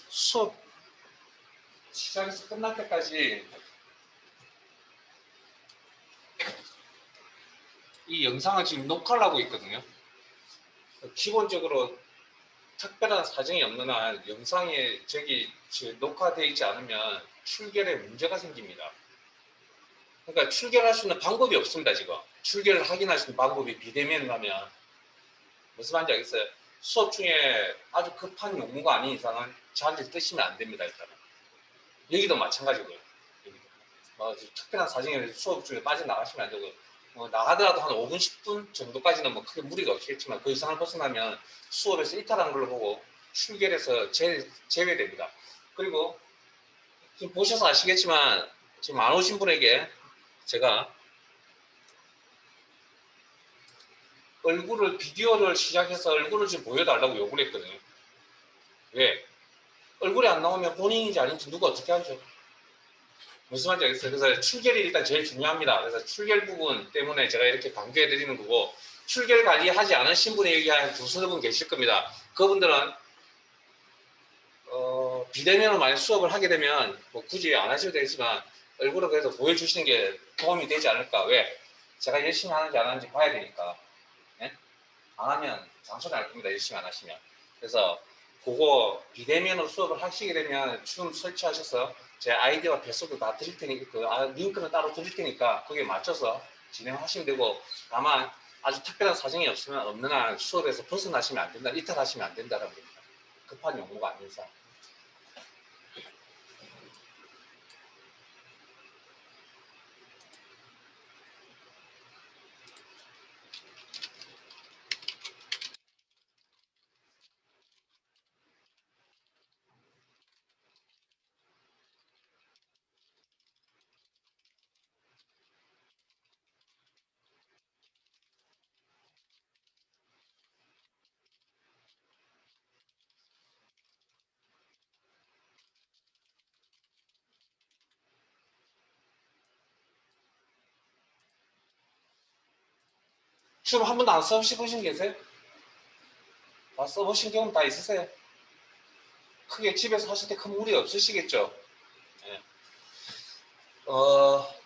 수업 시작해서 끝날 때까지 이 영상을 지금 녹화를 하고 있거든요. 기본적으로 특별한 사정이 없는 한 영상에 녹화되어 있지 않으면 출결에 문제가 생깁니다. 그러니까 출결할 수 있는 방법이 없습니다. 지금 출결을 확인할 수 있는 방법이 비대면을 하면 무슨 말인지 알겠어요? 수업 중에 아주 급한 용무가 아닌 이상은 저한테 뜨시면 안 됩니다. 일단은 여기도 마찬가지고요. 여기도. 특별한 사정에 수업 중에 빠져나가시면 안 되고 나가더라도 한 5분 10분 정도까지는 뭐 크게 무리가 없겠지만 그 이상을 벗어나면 수업에서 이탈한 걸로 보고 출결해서 제외됩니다. 그리고 지금 보셔서 아시겠지만 지금 안 오신 분에게 제가 비디오를 시작해서 얼굴을 좀 보여달라고 요구를 했거든요. 왜? 얼굴이 안 나오면 본인인지 아닌지 누가 어떻게 알죠? 무슨 말인지 알겠어요? 그래서 출결이 일단 제일 중요합니다. 그래서 출결 부분 때문에 제가 이렇게 강조해 드리는 거고, 출결 관리하지 않으신 분이 여기 한 두세 분 계실 겁니다. 그분들은 비대면으로 만약 수업을 하게 되면 뭐 굳이 안 하셔도 되지만 얼굴을 그래도 보여주시는 게 도움이 되지 않을까. 왜? 제가 열심히 하는지 안 하는지 봐야 되니까. 네? 안 하면 장소는 알 겁니다. 열심히 안 하시면. 그래서 그거 비대면으로 수업을 하시게 되면 줌 설치하셔서 제 아이디와 배속도 다 드릴 테니까 링크는 따로 드릴 테니까 거기에 맞춰서 진행하시면 되고, 다만 아주 특별한 사정이 없는 한 수업에서 벗어나시면 안 된다, 이탈하시면 안 된다는 겁니다. 급한 용무가 아닌 이상. 줌 한 번도 안 써보신 계세요? 다 써보신 경험 다 있으세요? 크게 집에서 하실 때 큰 무리 없으시겠죠? 네.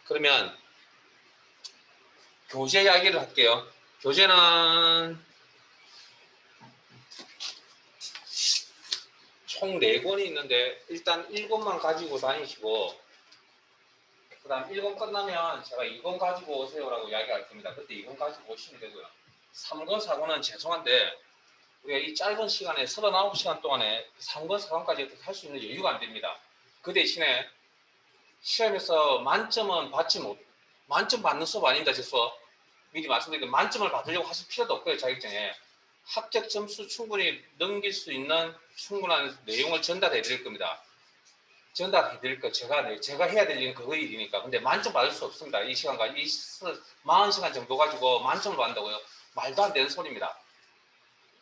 그러면 교재 이야기를 할게요. 교재는 총 4권이 있는데 일단 1권만 가지고 다니시고, 그 다음 1권 끝나면 제가 2권 가지고 오세요라고 이야기할 겁니다. 그때 2권 가지고 오시면 되고요. 3권, 4권은 죄송한데 우리가 이 짧은 시간에 39시간 동안에 3권, 4권까지 어떻게 할 수 있는 여유가 안 됩니다. 그 대신에 시험에서 만점 받는 수업 아닙니다. 제 수업. 미리 말씀드리면 만점을 받으려고 하실 필요도 없고요. 자격증에. 합격 점수 충분히 넘길 수 있는 충분한 내용을 전달해 드릴 겁니다. 전달해 드릴 거 제가 해야 될 일은 그거 일이니까. 근데 만점 받을 수 없습니다. 이 시간과 40시간 정도 가지고 만점을 받는다고요? 말도 안 되는 소리입니다.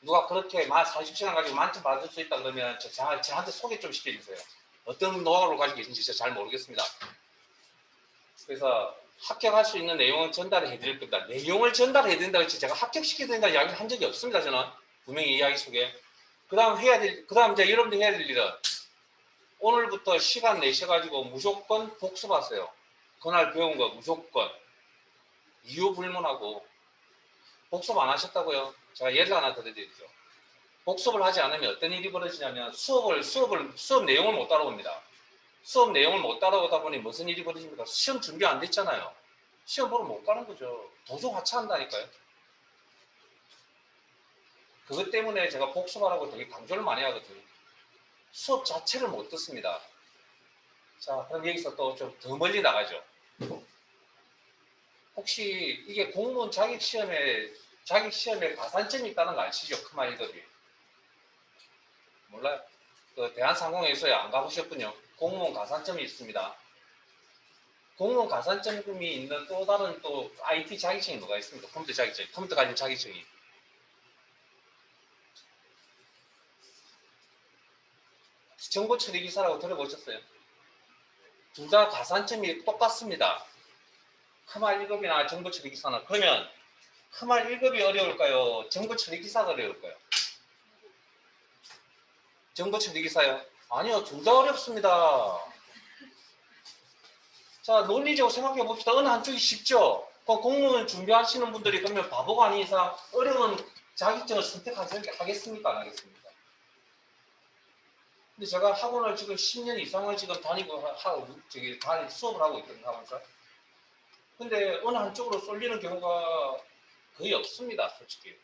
누가 그렇게 40시간 가지고 만점 받을 수 있다 그러면 저한테 소개 좀 시켜주세요. 어떤 노하우를 가지고 계신지 제가 잘 모르겠습니다. 그래서 합격할 수 있는 내용을 전달해 드릴 겁니다. 내용을 전달해 드린다고 해서 제가 합격시켜야 된다는 이야기를 한 적이 없습니다. 저는 분명히 이야기 속에. 그 다음 이제 여러분들이 해야 될 일은 오늘부터 시간 내셔가지고 무조건 복습하세요. 그날 배운 거 무조건 이유 불문하고. 복습 안 하셨다고요? 제가 예를 하나 드려드리죠. 복습을 하지 않으면 어떤 일이 벌어지냐면 수업 내용을 못 따라옵니다. 수업 내용을 못 따라오다 보니 무슨 일이 벌어집니까? 시험 준비 안 됐잖아요. 시험 보러 못 가는 거죠. 도중 하차한다니까요. 그것 때문에 제가 복습하라고 되게 강조를 많이 하거든요. 수업 자체를 못 듣습니다. 자, 그럼 여기서 또 좀 더 멀리 나가죠. 혹시 이게 공무원 자격시험에 가산점이 있다는 거 아시죠? 크마 1급이. 몰라요? 그 대한상공회의소에 안 가보셨군요. 공무원 가산점이 있습니다. 공무원 가산점이 있는 또 다른 또 IT 자격증이 뭐가 있습니까? 컴퓨터 자격증, 컴퓨터 관련 자격증이. 정보처리기사라고 들어보셨어요? 둘 다 가산점이 똑같습니다. 크말 1급이나 정보처리기사나. 그러면 크말 1급이 어려울까요? 정보처리기사가 어려울까요? 정보처리기사요. 아니요, 둘 다 어렵습니다. 자, 논리적으로 생각해 봅시다. 어느 한쪽이 쉽죠? 그럼 공무원 준비하시는 분들이 그러면 바보가 아닌 이상 어려운 자격증을 선택하겠습니까? 안 하겠습니까? 근데 제가 학원을 지금 10년 이상을 지금 다니고, 수업을 하고 있거든요, 학원에서. 근데 어느 한쪽으로 쏠리는 경우가 거의 없습니다, 솔직히.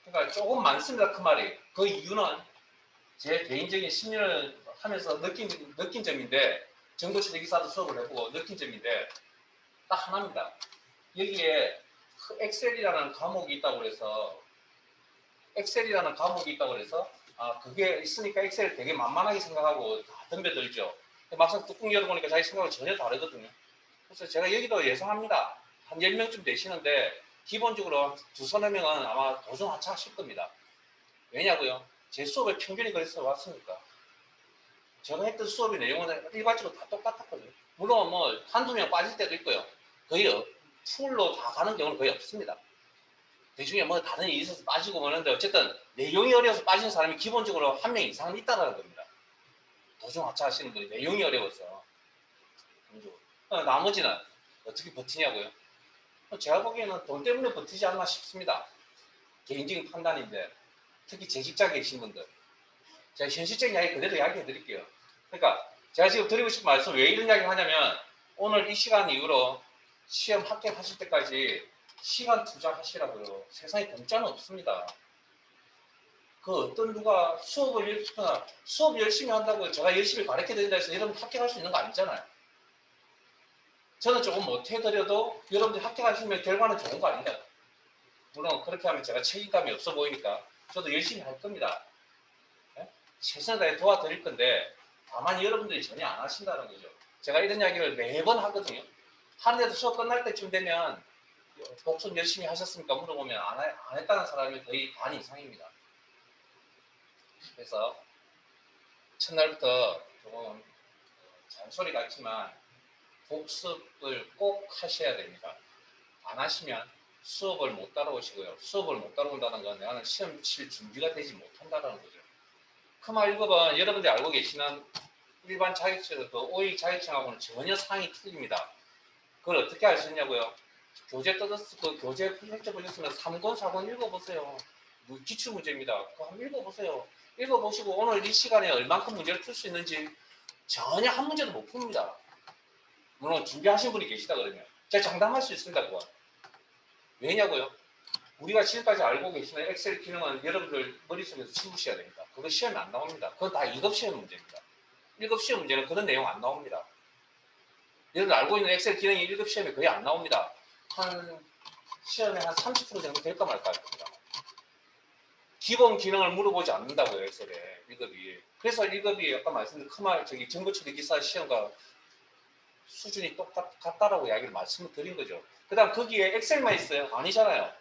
그러니까 조금 많습니다, 그 말이. 그 이유는 제 개인적인 10년을 하면서 느낀 점인데, 정보처리기사도 수업을 해보고 느낀 점인데, 딱 하나입니다. 여기에 엑셀이라는 과목이 있다고 해서 그게 있으니까 엑셀 되게 만만하게 생각하고 다 덤벼들죠. 막상 뚜껑 열어보니까 자기 생각은 전혀 다르거든요. 그래서 제가 여기도 예상합니다. 한 10명쯤 되시는데 기본적으로 두서너 명은 아마 도전 하차하실 겁니다. 왜냐고요? 제 수업의 평균이 그래서 왔으니까. 제가 했던 수업의 내용은 일괄적으로 다 똑같았거든요. 물론 뭐 한두 명 빠질 때도 있고요. 거의 풀로 다 가는 경우는 거의 없습니다. 대중에 뭐 다른 일이 있어서 빠지고 뭐는데 어쨌든 내용이 어려워서 빠진 사람이 기본적으로 한 명 이상은 있다는 겁니다. 도중 하차하시는 분이 내용이 어려워서. 나머지는 어떻게 버티냐고요? 제가 보기에는 돈 때문에 버티지 않나 싶습니다. 개인적인 판단인데 특히 재직자에 계신 분들 제가 현실적인 이야기 그대로 이야기해 드릴게요. 그러니까 제가 지금 드리고 싶은 말씀 왜 이런 이야기를 하냐면 오늘 이 시간 이후로 시험 합격하실 때까지 시간 투자하시라고요. 세상에 공짜는 없습니다. 그 어떤 누가 수업 열심히 한다고 제가 열심히 가르쳐 드린다 해서 여러분 합격할 수 있는 거 아니잖아요. 저는 조금 못해드려도 여러분들 합격하시면 결과는 좋은 거 아닌가요? 물론 그렇게 하면 제가 책임감이 없어 보이니까 저도 열심히 할 겁니다. 네? 최선을 다해 도와드릴 건데 다만 여러분들이 전혀 안 하신다는 거죠. 제가 이런 이야기를 매번 하거든요. 하는데도 수업 끝날 때쯤 되면 복습 열심히 하셨습니까? 물어보면 안 했다는 사람이 거의 반 이상입니다. 그래서 첫날부터 조금 잔소리 같지만 복습을 꼭 하셔야 됩니다. 안 하시면 수업을 못 따라오시고요. 수업을 못 따라온다는 건 나는 시험 칠 준비가 되지 못한다는 거죠. 크마 1급은 여러분들이 알고 계시는 일반 자격증, 그 OA 자격증하고는 전혀 상이 틀립니다. 그걸 어떻게 알 수 있냐고요? 교재 교재 프로젝트 보셨으면 3권, 4권 읽어보세요. 기출문제입니다. 그거 한번 읽어보세요. 읽어보시고 오늘 이 시간에 얼만큼 문제를 풀 수 있는지 전혀 한 문제도 못 풉니다. 물론 준비하신 분이 계시다 그러면 제가 장담할 수 있습니다. 그건. 왜냐고요? 우리가 지금까지 알고 계시는 엑셀 기능은 여러분들 머릿속에서 침으셔야 됩니다. 그거 시험에 안 나옵니다. 그건 다 2급 시험 문제입니다. 1급 시험 문제는 그런 내용 안 나옵니다. 여러분 알고 있는 엑셀 기능이 1급 시험에 거의 안 나옵니다. 시험에 한 30% 정도 될까 말까 할 겁니다. 기본 기능을 물어보지 않는다고요, 엑셀에 1급이. 그래서 1급이 아까 말씀드린 정보처리 기사 시험과 수준이 똑같다라고 이야기를 말씀을 드린 거죠. 그 다음 거기에 엑셀만 있어요? 아니잖아요.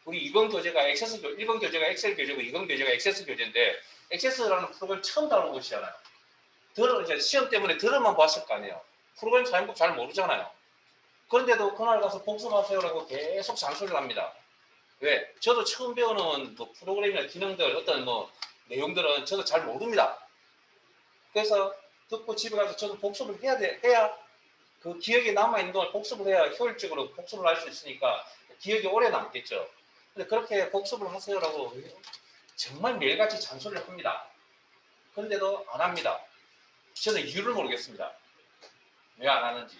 우리 2번 교재가 1번 교재가 엑셀 교재고 2번 교재가 액세스 교재인데 액세스라는 프로그램 처음 다루는 곳이잖아요. 이제 시험 때문에 들어만 봤을 거 아니에요. 프로그램 사용법 잘 모르잖아요. 그런데도 그날 가서 복습하세요라고 계속 잔소리를 합니다. 왜? 저도 처음 배우는 뭐 프로그램이나 기능들 어떤 뭐 내용들은 저도 잘 모릅니다. 그래서 듣고 집에 가서 저도 복습을 해야 그 기억에 남아있는 동안 복습을 해야 효율적으로 복습을 할 수 있으니까 기억이 오래 남겠죠. 근데 그렇게 복습을 하세요라고 정말 매일같이 잔소리를 합니다. 그런데도 안 합니다. 저는 이유를 모르겠습니다. 왜 안 하는지.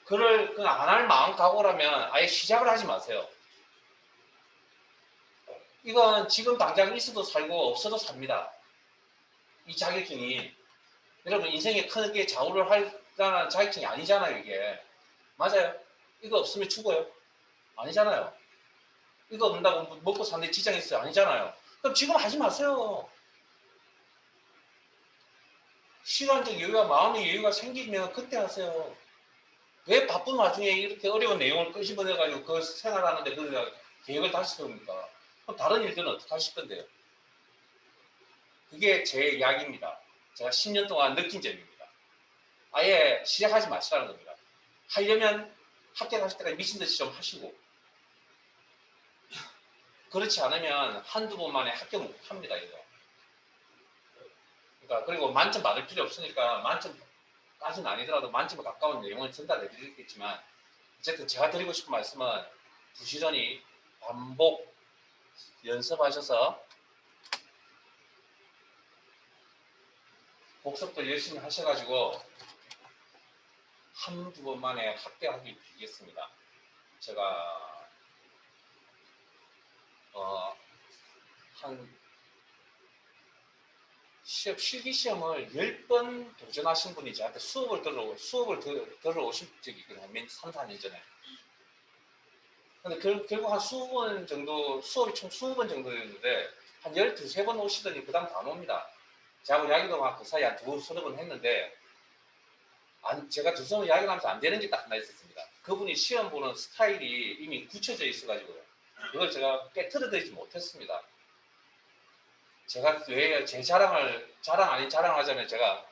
그걸 안 할 마음 각오라면 아예 시작을 하지 마세요. 이건 지금 당장 있어도 살고 없어도 삽니다. 이 자격증이 여러분 인생에 크게 좌우를 할 자격증이 아니잖아요. 이게 맞아요. 이거 없으면 죽어요. 아니잖아요. 이거 없는다고 먹고 사는데 지장이 있어요. 아니잖아요. 그럼 지금 하지 마세요. 시간적 여유와 마음의 여유가 생기면 그때 하세요. 왜 바쁜 와중에 이렇게 어려운 내용을 끄집어내가지고 그 생활하는데 그 계획을 다시 세웁니까? 그럼 다른 일들은 어떻게 하실 건데요? 그게 제 이야기입니다. 제가 10년 동안 느낀 점입니다. 아예 시작하지 마시라는 겁니다. 하려면 합격하실 때까지 미친 듯이 좀 하시고 그렇지 않으면 한두 번 만에 합격 못 합니다. 이거. 그러니까 그리고 만점 받을 필요 없으니까 만점까지는 아니더라도 만점에 가까운 내용을 전달해 드리겠지만 어쨌든 제가 드리고 싶은 말씀은 부지런히 반복 연습하셔서 복습도 열심히 하셔가지고 한두 번 만에 합격하기 빌겠습니다. 제가 한 실기시험을 10번 도전하신 분이 저한테 수업을 들어오신 적이 있거든요. 3, 4년 전에. 근데 결국 한 20번 정도, 수업이 총 20번 정도였는데, 한 12, 13번 오시더니 그 다음 다 안 옵니다. 저하고 이야기도 막 그 사이에 한 두세 번 했는데, 제가 두세 번 이야기를 하면서 안 되는 게 딱 하나 있었습니다. 그분이 시험 보는 스타일이 이미 굳혀져 있어가지고요. 그걸 제가 깨트려드리지 못했습니다. 제가 왜 제 자랑 아닌 자랑하자면 제가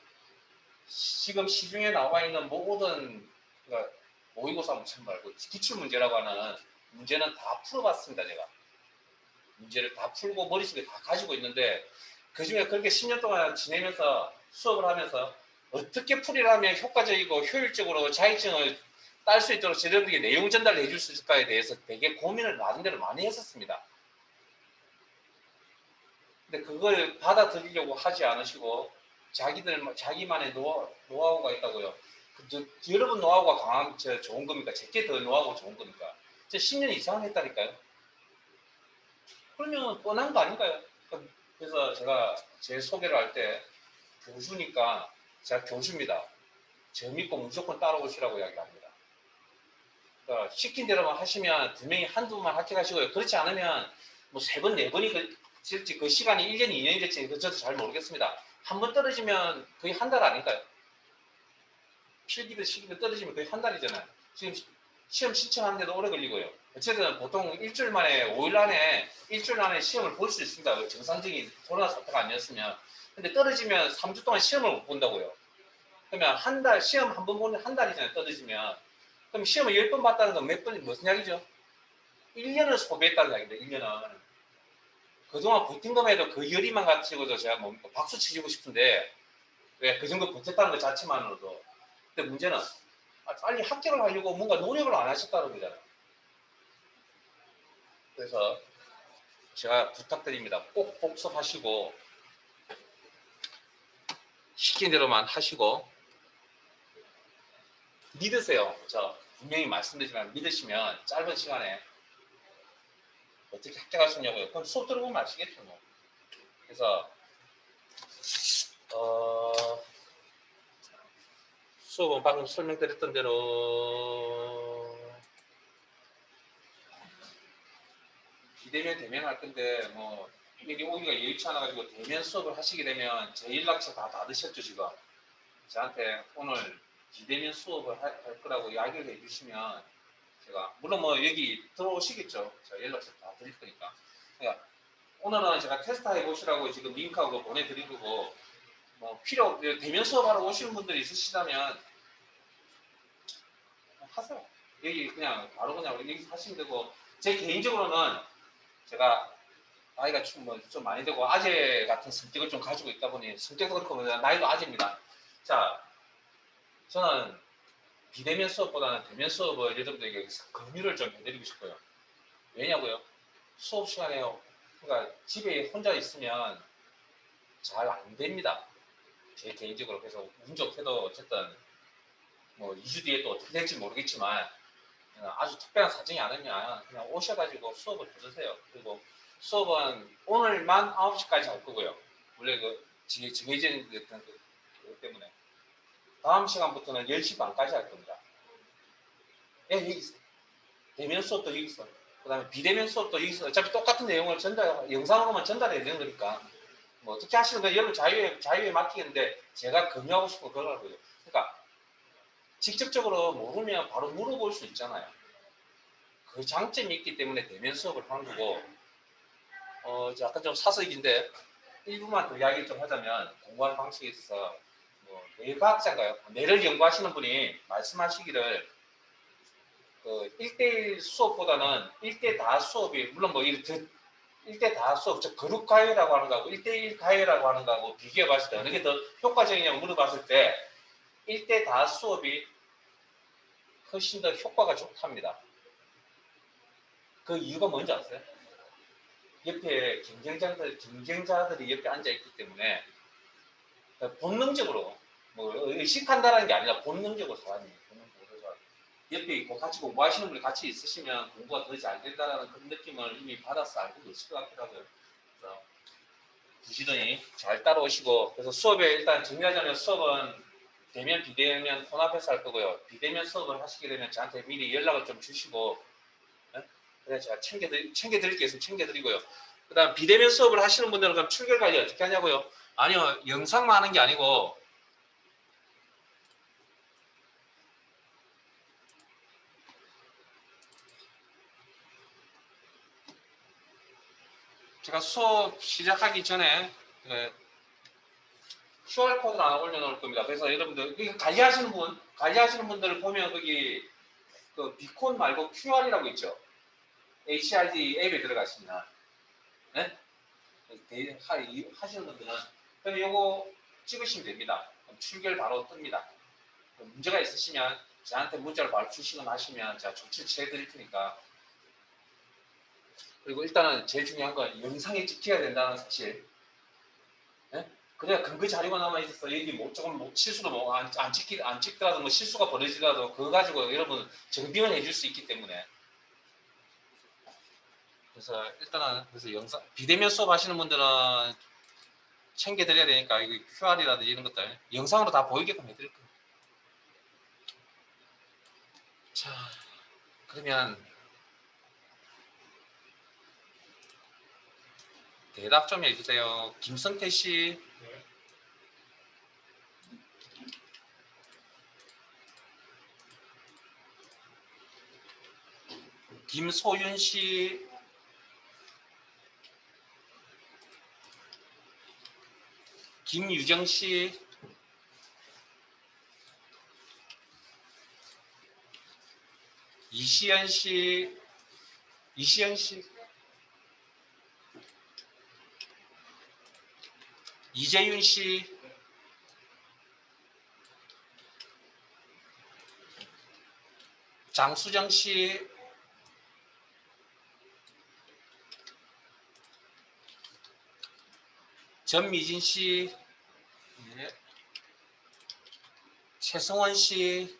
지금 시중에 나와 있는 모든 그러니까 모의고사 문제 말고 기출문제라고 하는 문제는 다 풀어봤습니다. 제가 문제를 다 풀고 머릿속에 다 가지고 있는데 그중에 그렇게 10년 동안 지내면서 수업을 하면서 어떻게 풀이라면 효과적이고 효율적으로 자격증을 딸 수 있도록 제대로 내용 전달을 해줄 수 있을까에 대해서 되게 고민을 나름대로 많이 했었습니다. 근데 그걸 받아들이려고 하지 않으시고 자기만의 노하우가 있다고요. 여러분 노하우가 강하면 좋은 겁니까? 제게 더 노하우가 좋은 겁니까? 저 10년 이상 했다니까요. 그러면 뻔한 거 아닌가요? 그래서 제가 제 소개를 할 때 교수니까 제가 교수입니다. 저 믿고 무조건 따라오시라고 이야기합니다. 그러니까 시킨 대로만 하시면 분명히 한두 번만 합격하시고요. 그렇지 않으면 뭐 3번, 4번이 될지 그 시간이 1년, 2년이 될지 저도 잘 모르겠습니다. 한 번 떨어지면 거의 한 달 아닌가요? 필기도 시기도 떨어지면 거의 한 달이잖아요. 지금 시험 신청하는데도 오래 걸리고요. 어쨌든 보통 일주일 안에 시험을 볼 수 있습니다. 정상적인 코로나 사태가 아니었으면. 근데 떨어지면 3주 동안 시험을 못 본다고요. 그러면 한 달, 시험 한 번 보는 한 달이잖아요. 떨어지면. 그럼 시험을 10번 봤다는 건 몇 번이 무슨 이야기죠? 1년을 소비했다는 이야기입니다. 1년을. 그동안 버틴 것만 해도 그 열의만 가지고도 제가 뭐 박수 치고 싶은데 왜 그 정도 버텼다는 것 자체만으로도. 근데 문제는 빨리 합격을 하려고 뭔가 노력을 안 하셨다는 거잖아요. 그래서 제가 부탁드립니다. 꼭 복습하시고 시킨 대로만 하시고 믿으세요. 저 분명히 말씀드리지만 믿으시면 짧은 시간에 어떻게 합격할 수 있냐고요. 그럼 수업 들어보면 아시겠죠. 뭐. 그래서 수업은 방금 설명드렸던 대로 비대면 대면 할 건데 뭐 이게 오기가 예의치 않아 가지고 대면 수업을 하시게 되면 제 연락처 다 받으셨죠. 지금 저한테 오늘 비대면 수업을 할 거라고 이야기를 해주시면 제가 물론 뭐 여기 들어오시겠죠. 제가 연락처 다 드릴 거니까. 그러니까 오늘은 제가 테스트 해보시라고 지금 링크하고 보내드리고 뭐 대면 수업하러 오시는 분들이 있으시다면 하세요. 여기 그냥 바로 그냥 여기 하시면 되고 제 개인적으로는 제가 나이가 좀 많이 되고 아재 같은 성격을 좀 가지고 있다 보니 성격도 그렇고 나이도 아재입니다. 자, 저는 비대면 수업보다는 대면 수업을 여러분들에게 권유를 좀 해드리고 싶어요. 왜냐고요? 수업 시간에 그러니까 집에 혼자 있으면 잘 안 됩니다. 제 개인적으로. 그래서 운 좋게도 어쨌든 뭐 2주 뒤에 또 어떻게 될지 모르겠지만 아주 특별한 사정이 않으면 그냥 오셔가지고 수업을 들으세요. 그리고 수업은 오늘만 9시까지 할 거고요. 원래 정해져 있는 그 때문에 다음 시간부터는 10시 반까지 할 겁니다. 예, 여기 있어요. 대면 수업도 여기 있어요. 그 다음에 비대면 수업도 여기 있어요. 어차피 똑같은 내용을 영상으로만 전달해야 되는 거니까 뭐 어떻게 하시는 거 여러분 자유에 맡기는데 제가 강요하고 싶은 건 그거라고요. 그러니까 직접적으로 모르면 바로 물어볼 수 있잖아요. 그 장점이 있기 때문에 대면 수업을 하는 거고 약간 좀 사석인데 일부만 더 이야기를 좀 하자면 공부하는 방식에 있어서 뭐 뇌과학자인가요? 뇌를 연구하시는 분이 말씀하시기를 1대1 수업보다는 1대 다 수업이 물론 뭐 1대 다 수업, 즉 그룹 과외라고 하는 거하고 1대1 과외라고 하는 거하고 비교해 봤을 때 어느 게 더 효과적이냐고 물어봤을 때 1대 다 수업이 훨씬 더 효과가 좋답니다. 그 이유가 뭔지 아세요? 옆에 경쟁자들이 옆에 앉아있기 때문에 본능적으로 뭐 의식한다는 게 아니라 본능적으로 사람이 옆에 있고 같이 공부하시는 분이 같이 있으시면 공부가 더 잘 된다는 그런 느낌을 이미 받아서 알고 계실 것 같더라고요. 그래서 부지런히 잘 따라오시고, 그래서 수업에 일단 정리하자면 수업은 대면 비대면 혼합해서 할 거고요. 비대면 수업을 하시게 되면 저한테 미리 연락을 좀 주시고, 그래 제가 챙겨드릴 게 있으면 챙겨드리고요. 그 다음 비대면 수업을 하시는 분들은 그럼 출결 관리 어떻게 하냐고요? 아니요, 영상만 하는 게 아니고 제가 수업 시작하기 전에 QR코드를 하나 올려놓을 겁니다. 그래서 여러분들 관리하시는 분들을 보면 거기 그 비콘 말고 QR이라고 있죠. HRD 앱에 들어가시면 네? 하시는 분들은 그럼 요거 찍으시면 됩니다. 출결 바로 뜹니다. 문제가 있으시면 저한테 문자를 바로 주시거나 하시면 제가 조치를 취해드릴 테니까. 그리고 일단은 제일 중요한 건 영상에 찍혀야 된다는 사실. 네? 그래야 근거 자료가 남아 있어서 여기 뭐 조금 뭐 실수로 뭐 안 찍더라도 뭐 실수가 벌어지더라도 그거 가지고 여러분 정비를 해줄 수 있기 때문에. 그래서 일단은 그래서 영상 비대면 수업 하시는 분들은 챙겨드려야 되니까 이거 QR이라든지 이런 것들 영상으로 다 보이게끔 해드릴 겁니다. 자, 그러면 대답 좀 해주세요. 김성태 씨, 김소윤 씨, 김유정 씨, 이시연 씨, 이재윤 씨, 장수정 씨, 전미진 씨, 네. 최성원 씨,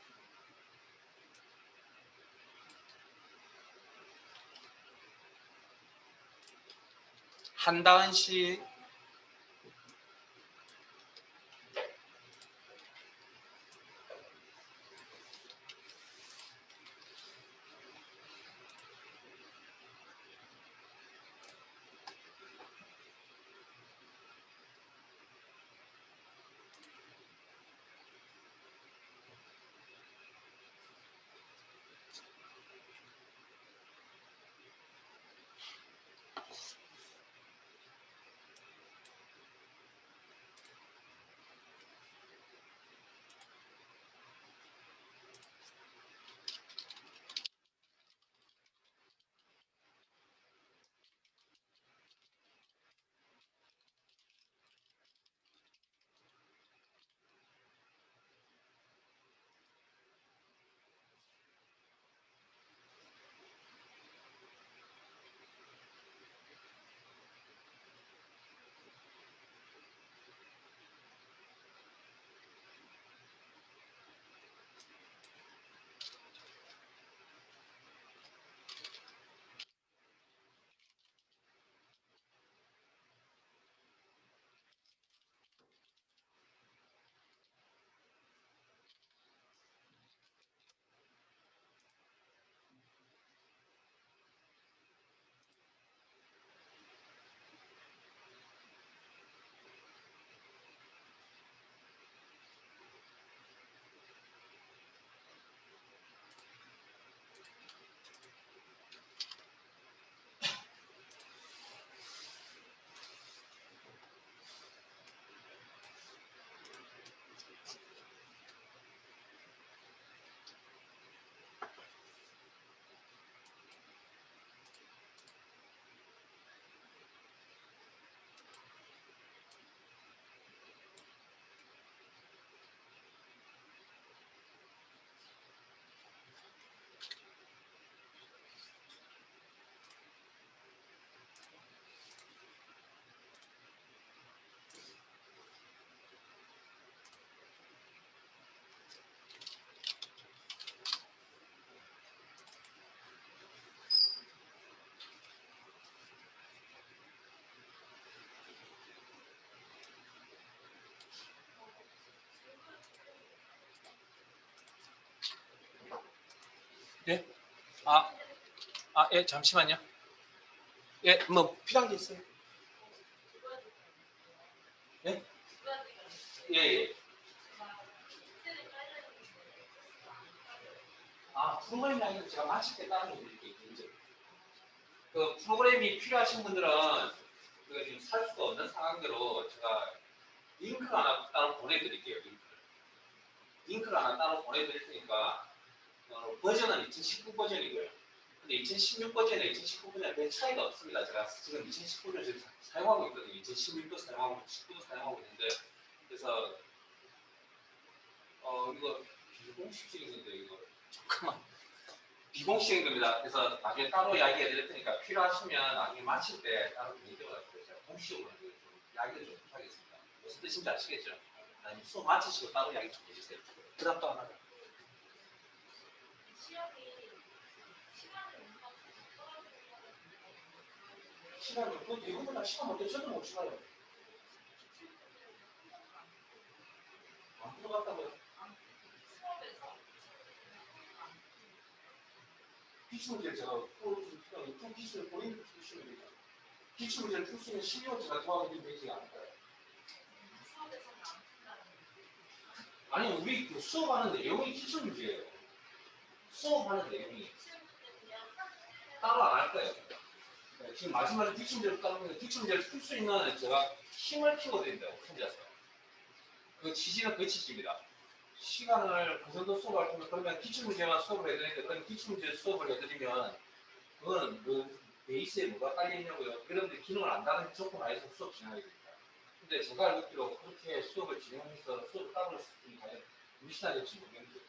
한다은 씨, 예, 잠시만요. 예, 뭐 필요한 게 있어요? 예? 예, 예. 프로그램이 아니고 제가 마칠 때 따로 드릴게요. 그 프로그램이 필요하신 분들은 그 지금 살 수가 없는 상황대로 제가 링크를 하나 따로 보내드릴게요. 링크를 하나 따로 보내드릴 테니까 버전은 2019 버전이고요. 근데 2016 버전에 2019 버전에 별 차이가 없습니다. 제가 지금 2019를 사용하고 있거든요. 2016도 사용하고 19도 사용하고 있는데 그래서 이거 비공식적인 건데 이거 잠깐만 비공식적인 겁니다. 그래서 나중에 따로 이야기해 드릴 테니까 필요하시면 나중에 마칠 때 따로 얘기해가지고 제가 공식적으로 좀 이야기를 좀 하겠습니다. 무슨 뜻인지 아시겠죠? 아니면 수업 마치시고 따로 이야기 좀 해주세요. 그 다음 또 하나. 시간이 그것도 이거보다 시간 못해 저도 못 시간이요. 안 들어갔다고요? 기출문제를 제가 풀어주면 좀 기출을 본인이 푸시면 됩니다. 기출문제를 풀 수 있는 실력을 제가 도와드리면 되지 않을까요? 아니 우리 그 수업하는 내용이 기출문제예요. 수업하는 내용이 따로 안 할 거예요. 지금 마지막에 기출문제를 따르면 기출문제를 풀 수 있는 제가 힘을 키워드린다고 혼자서. 그 취지는 그 취지입니다. 시간을 그 정도 수업할 거면 그러면 기출문제만 수업을 해드리는데 그럼 기출문제 수업을 해드리면 그건 그 베이스에 뭐가 깔려있냐고요. 여러분들 기능을 안다는 조건 하에서 수업 진행하게 됩니다. 근데 제가 알기로 그렇게 수업을 진행해서 수업을 따로 했으니 과연 무시나 될지 모르겠는데.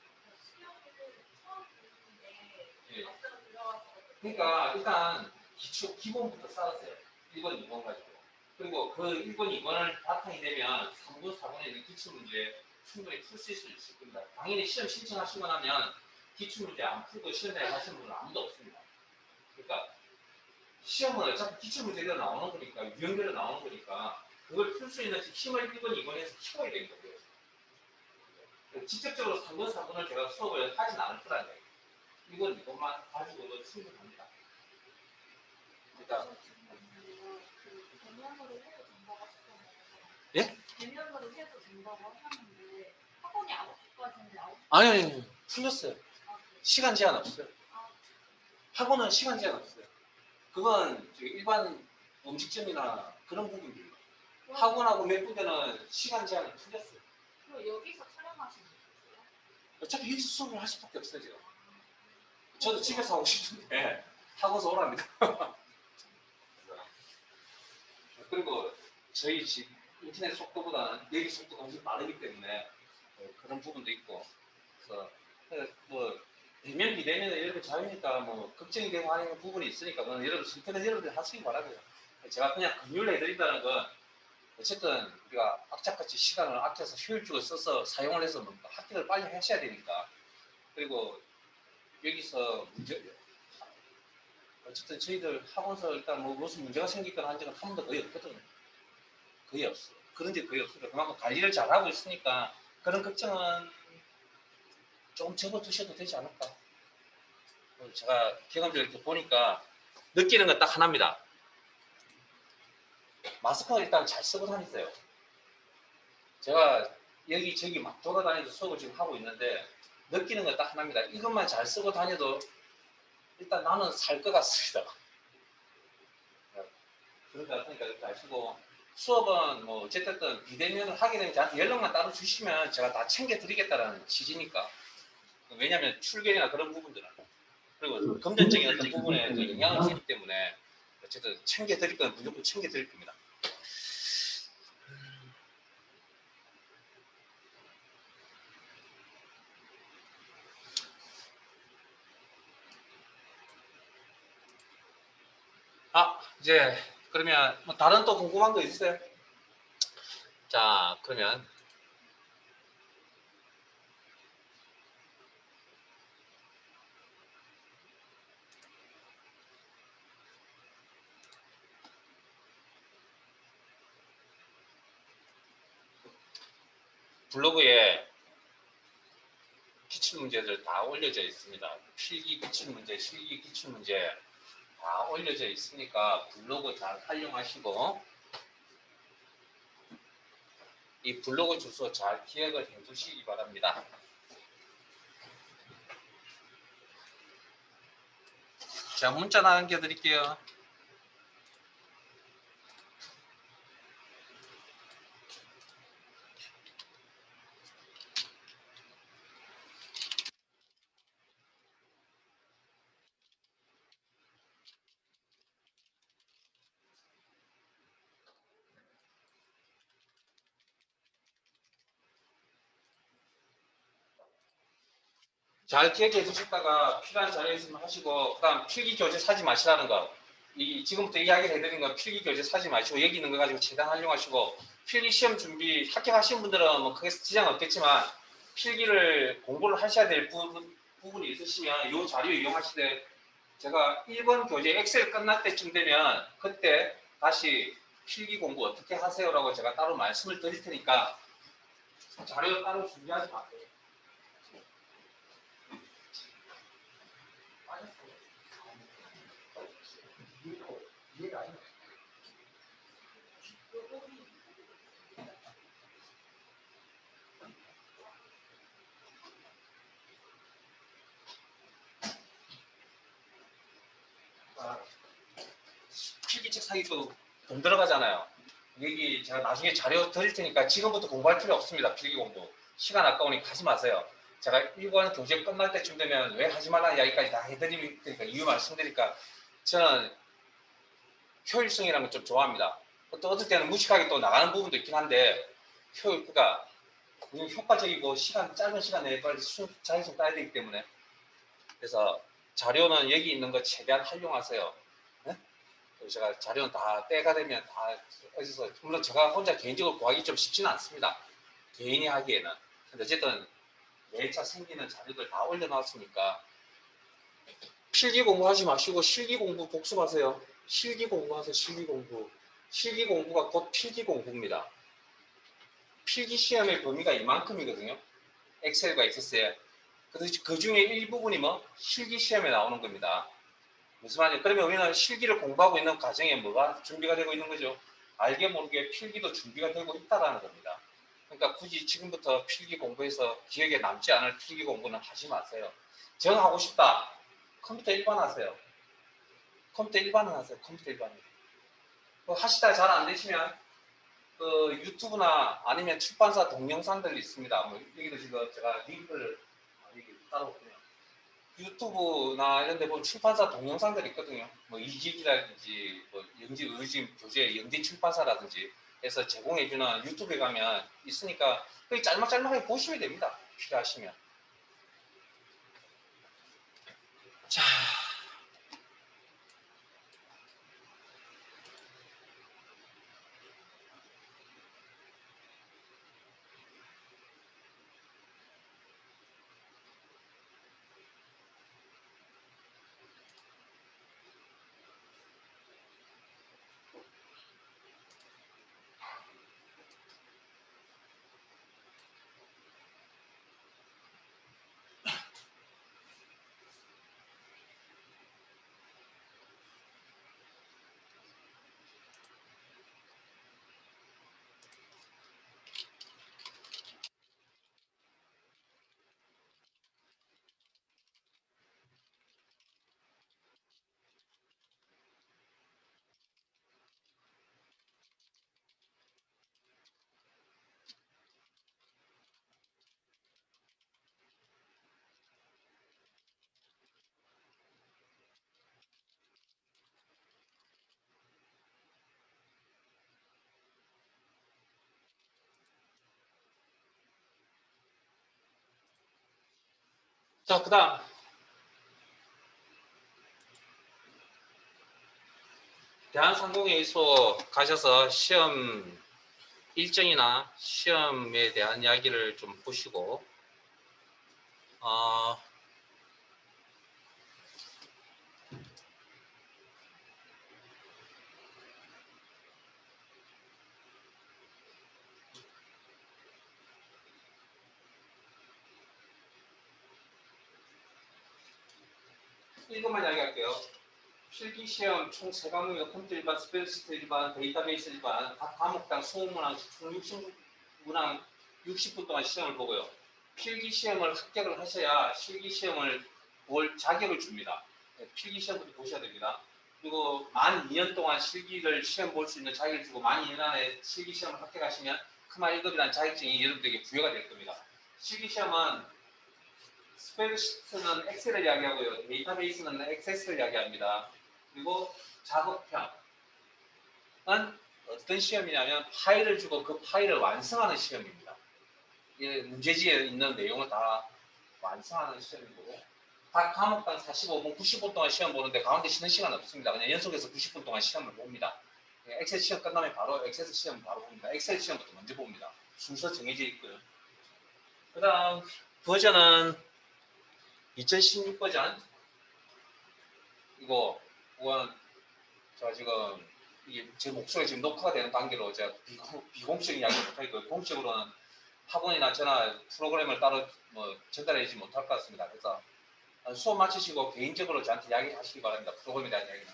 예. 그러니까 일단 기본부터 쌓았어요. 1번, 2번 가지고. 그리고 그 1번, 2번을 바탕이 되면 3번, 4번에 있는 기출문제 충분히 풀 수 있을 겁니다. 당연히 시험 신청하시고 나면 기출문제 안 풀고 시험에 하시는 분은 아무도 없습니다. 그러니까 시험은 어차피 기출문제가 나오는 거니까 유형대로 나오는 거니까 그걸 풀 수 있는 힘을 1번, 2번에서 키워야 되는 거고요. 직접적으로 3번, 4번을 제가 수업을 하진 않을 거라는 거예요. 1번, 2번만 가지고도 충분합니다. 그러니까 예? 대면으로 해도 된다고 하셨는데 학원이 9시까지인데 9시 아니 풀렸어요. 시간 제한 없어요. 학원은 시간 제한 없어요. 그건 일반 음식점이나 그런 부분들이에요. 학원하고 몇 군데는 시간 제한을 풀렸어요. 그럼 여기서 촬영하시는 거예요? 어차피 여기서 수업을 할 수밖에 없어요 지금. 저도 집에서 하고 싶은데 학원에서 오랍니다. 그리고 저희 집 인터넷 속도보다는 여기 속도가 훨씬 빠르기 때문에 그런 부분도 있고 그래서 뭐 대면 비대면은 이렇게 자유니까 뭐 걱정이 되고 하는 부분이 있으니까 그건 여러분 선택은 여러분들 하시기 바라고요. 제가 그냥 금요일 해드린다는 건 어쨌든 우리가 악착같이 시간을 아껴서 효율적으로 써서 사용을 해서 뭐 합격을 빨리 하셔야 되니까 그리고 여기서 문제 어쨌든 저희들 학원에서 일단 뭐 무슨 문제가 생기거나 한 적은 한 번도 거의 없거든요. 거의 없어요. 그런 게 거의 없어요. 그만큼 관리를 잘하고 있으니까 그런 걱정은 조금 접어두셔도 되지 않을까. 제가 경험적으로 이렇게 보니까 느끼는 건 딱 하나입니다. 마스크를 일단 잘 쓰고 다니세요. 제가 여기저기 막 돌아다니면서 수업을 지금 하고 있는데 느끼는 건 딱 하나입니다. 이것만 잘 쓰고 다녀도 일단 나는 살 것 같습니다. 그러니까 이렇게 아시고 수업은 뭐 어쨌든 비대면을 하게 되면 저한테 연락만 따로 주시면 제가 다 챙겨드리겠다는 취지니까 왜냐하면 출결이나 그런 부분들은 그리고 금전적인 어떤 부분에 영향을 주기 때문에 어쨌든 챙겨드릴 건 무조건 챙겨드릴 겁니다. 이제 그러면 뭐 다른 또 궁금한 거 있으세요? 자, 그러면 블로그에 기출문제들 다 올려져 있습니다. 필기 기출문제, 실기 기출문제 다 올려져 있으니까 블로그 잘 활용하시고 이 블로그 주소 잘 기억을 해 두시기 바랍니다. 자, 문자 남겨드릴게요. 잘 기억해 두셨다가 필요한 자료 있으면 하시고, 그다음 필기 교재 사지 마시라는 거. 지금부터 이야기를 해드린 거 필기 교재 사지 마시고 여기 있는 거 가지고 최대한 활용하시고, 필기 시험 준비 합격하신 분들은 뭐 크게 지장 없겠지만 필기를 공부를 하셔야 될 부분이 있으시면 이 자료 이용하시되, 제가 1번 교재 엑셀 끝날 때쯤 되면 그때 다시 필기 공부 어떻게 하세요라고 제가 따로 말씀을 드릴 테니까 자료 따로 준비하지 마세요. 이해가 안 돼. 필기책 사기도 돈 들어가잖아요. 여기 제가 나중에 자료 드릴 테니까 지금부터 공부할 필요 없습니다. 필기 공부. 시간 아까우니까 하지 마세요. 제가 1번 교재 끝날 때쯤 되면 왜 하지 말라는 이야기까지 다 해드리니까, 이유 말씀드리니까 저는 효율성이라는 걸 좀 좋아합니다. 또 어떨 때는 무식하게 또 나가는 부분도 있긴 한데, 그러니까 효과적이고 짧은 시간 내에 빨리 자격증 따야 되기 때문에, 그래서 자료는 여기 있는 거 최대한 활용하세요. 네? 제가 자료는 다 때가 되면 다 어디서, 물론 제가 혼자 개인적으로 구하기 좀 쉽지는 않습니다. 개인이 하기에는. 근데 어쨌든 매차 생기는 자료들 다 올려놨으니까 필기 공부하지 마시고 실기 공부 복습하세요. 실기 공부하세요. 실기 공부. 실기 공부가 곧 필기 공부입니다. 필기 시험의 범위가 이만큼이거든요. 엑셀과 엑세스에. 그래서 그 중에 일부분이 실기 시험에 나오는 겁니다. 무슨 말이냐? 그러면 우리는 실기를 공부하고 있는 과정에 뭐가 준비가 되고 있는 거죠? 알게 모르게 필기도 준비가 되고 있다라는 겁니다. 그러니까 굳이 지금부터 필기 공부해서 기억에 남지 않을 필기 공부는 하지 마세요. 정하고 싶다. 컴퓨터 일반 하세요. 컴퓨터 일반은 하세요. 컴퓨터 일반은. 하시다가 잘 안 되시면 그 유튜브나 아니면 출판사 동영상들이 있습니다. 뭐 여기도 지금 제가 링크를 여기 따로 유튜브나 이런 데 보면 출판사 동영상들이 있거든요. 뭐 이직이라든지 뭐 영지 의진 교재 영지 출판사라든지 해서 제공해주는 유튜브에 가면 있으니까 거기 짤막짤막하게 보시면 됩니다. 필요하시면. 자, 그다음 대한상공회의소 가셔서 시험 일정이나 시험에 대한 이야기를 좀 보시고 어, 이것만 이야기할게요. 필기시험 총 3과목이고 컴퓨터 일반, 스페셜리스트 일반, 데이터베이스 일반 각 과목당 20문항, 총 60문항 60분 동안 시험을 보고요. 필기시험을 합격을 하셔야 실기시험을 볼 자격을 줍니다. 필기시험부터 보셔야 됩니다. 그리고 만 2년 동안 실기를 시험 볼 수 있는 자격을 주고 만 2년 안에 실기시험을 합격하시면 크마 1급이라는 자격증이 여러분들에게 부여가 될 겁니다. 실기시험은 스프레드시트는 엑셀을 이야기하고요. 데이터베이스는 액세스를 이야기합니다. 그리고 작업형은 어떤 시험이냐면 파일을 주고 그 파일을 완성하는 시험입니다. 문제지에 있는 내용을 다 완성하는 시험이고 각 과목당 45분, 90분 동안 시험 보는데 가운데 쉬는 시간 없습니다. 그냥 연속해서 90분 동안 시험을 봅니다. 엑셀 시험 끝나면 바로 엑셀 시험 바로 봅니다. 엑셀 시험부터 먼저 봅니다. 순서 정해져 있고요. 그 다음 버전은 2016 버전 이거 제가 지금 이게 제 목소리 지금 녹화가 되는 관계로 제가 비공식적인 이야기 못하니까 공식으로는 학원이나 저나 프로그램을 따로 전달하지 못할 것 같습니다. 그래서 수업 마치시고 개인적으로 저한테 이야기하시기 바랍니다. 프로그램에 대한 이야기는.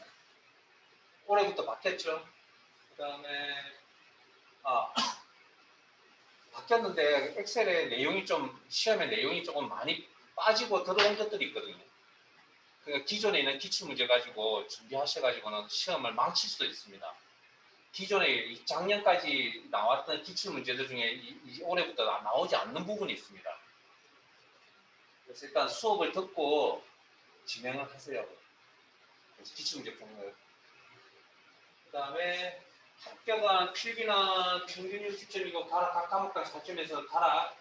올해부터 바뀌었죠. 그 다음에 바뀌었는데 엑셀의 내용이 좀 시험의 내용이 조금 많이 빠지고 들어온 것들이 있거든요. 그러니까 기존에 있는 기출문제 가지고 준비하셔가지고는 시험을 망칠 수도 있습니다. 기존에 작년까지 나왔던 기출문제들 중에 올해부터 나오지 않는 부분이 있습니다. 그래서 일단 수업을 듣고 진행을 하세요. 기출문제 푸는 거예요. 그 다음에 합격한 필기는 평균 60점이고 각 과목당 4점에서 가라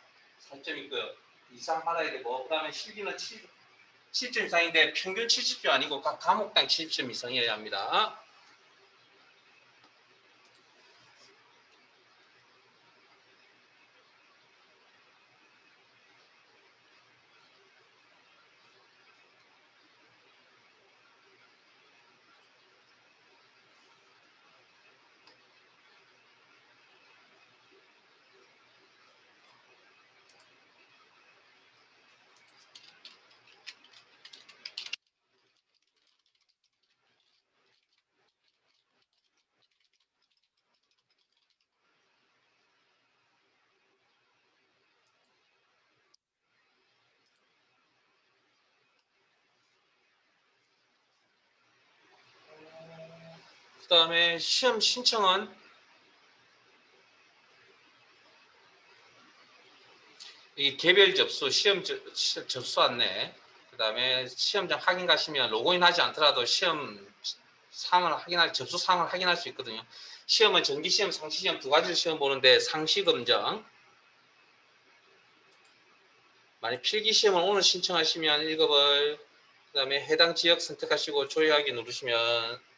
4점 있고요. 이상 받아야 되고 그 다음에 실기는 7점 이상인데 평균 70점 아니고 각 과목당 70점 이상이어야 합니다. 그 다음에 시험 신청은 이 개별 접수, 시험 접수 안내, 그 다음에 시험장 확인 가시면 로그인 하지 않더라도 시험 사항을 접수 사항을 확인할 수 있거든요. 시험은 정기시험, 상시시험 두 가지를 시험 보는데 상시검정, 만약 필기시험을 오늘 신청하시면 1급을, 그 다음에 해당 지역 선택하시고 조회하기 누르시면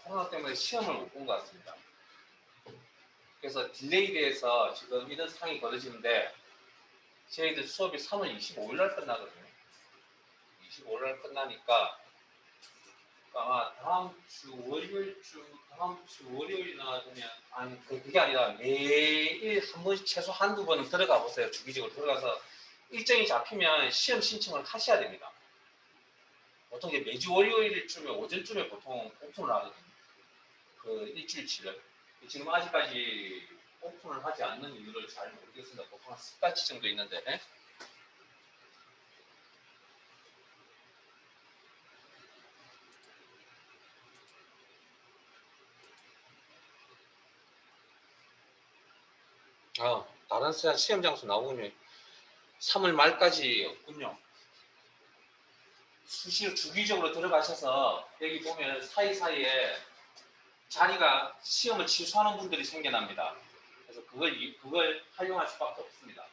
코로나 때문에 시험을 못 본 것 같습니다. 그래서 딜레이 돼서 지금 이런 상황이 벌어지는데 저희들 수업이 3월 25일 날 끝나거든요. 25일 날 끝나니까 아마 다음 주 월요일이나 그냥 아니 그게 아니라 매일 한 번씩 최소 한두 번은 들어가 보세요. 주기적으로 들어가서 일정이 잡히면 시험 신청을 하셔야 됩니다. 보통 이제 매주 월요일쯤에 오전쯤에 보통 오픈을 하거든요. 그 일주일치를. 지금 아직까지 오픈을 하지 않는 이유를 잘 모르겠습니다. 보통 한 10가지 정도 있는데. 다른 시험 장소 나오군요. 3월 말까지 없군요. 수시로 주기적으로 들어가셔서 여기 보면 사이사이에 자리가 시험을 취소하는 분들이 생겨납니다. 그래서 그걸 활용할 수밖에 없습니다.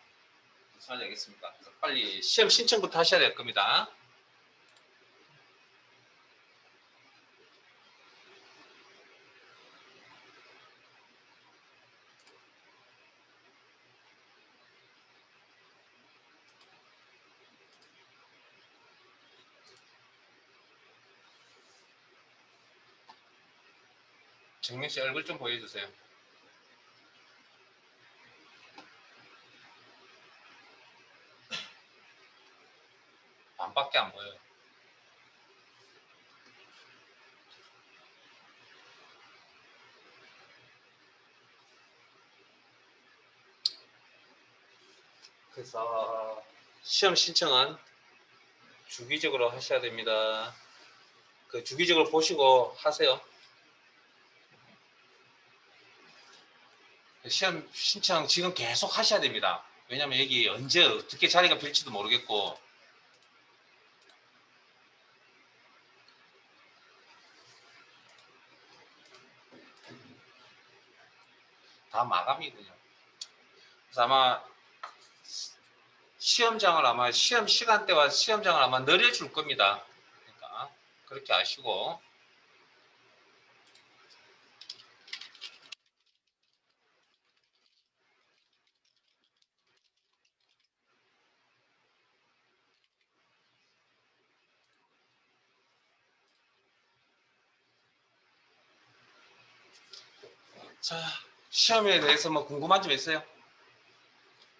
무슨 말인지 알겠습니까? 그래서 빨리 시험 신청부터 하셔야 될 겁니다. 정민 씨 얼굴 좀 보여주세요. 그래서 시험 신청은 주기적으로 하셔야 됩니다. 그 주기적으로 보시고 하세요. 시험 신청 지금 계속 하셔야 됩니다. 왜냐면 여기 언제 어떻게 자리가 빌지도 모르겠고. 다 마감이군요. 그래서 아마 시험장을 아마 시험 시간대와 시험장을 아마 늘려줄 겁니다. 그러니까 그렇게 아시고. 자, 시험에 대해서 뭐 궁금한 점 있어요?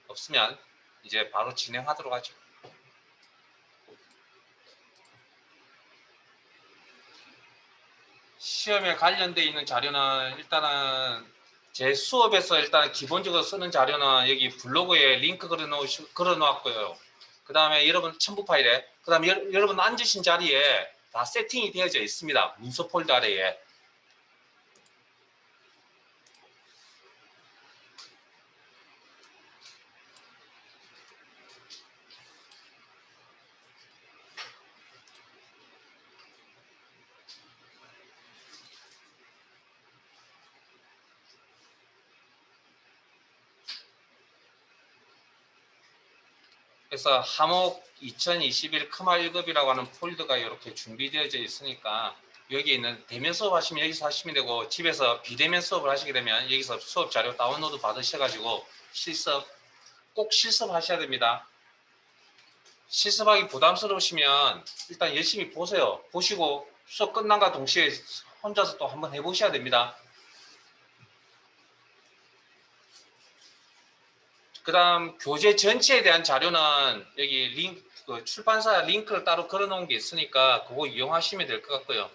없으면 이제 바로 진행하도록 하죠. 시험에 관련되어 있는 자료는 일단은 제 수업에서 일단 기본적으로 쓰는 자료는 여기 블로그에 링크 걸어놓았고요. 그 다음에 여러분 첨부 파일에, 그 다음에 여러분 앉으신 자리에 다 세팅이 되어져 있습니다. 문서 폴더 아래에. 그래서 하목 2021 크마 1급이라고 하는 폴더가 이렇게 준비되어져 있으니까 여기 있는 대면 수업 하시면 여기서 하시면 되고, 집에서 비대면 수업을 하시게 되면 여기서 수업 자료 다운로드 받으셔가지고 실습, 꼭 실습 하셔야 됩니다. 실습하기 부담스러우시면 일단 열심히 보세요. 보시고 수업 끝난과 동시에 혼자서 또 한번 해보셔야 됩니다. 그 다음 교재 전체에 대한 자료는 여기 출판사 링크를 따로 걸어 놓은 게 있으니까 그거 이용하시면 될 것 같고요.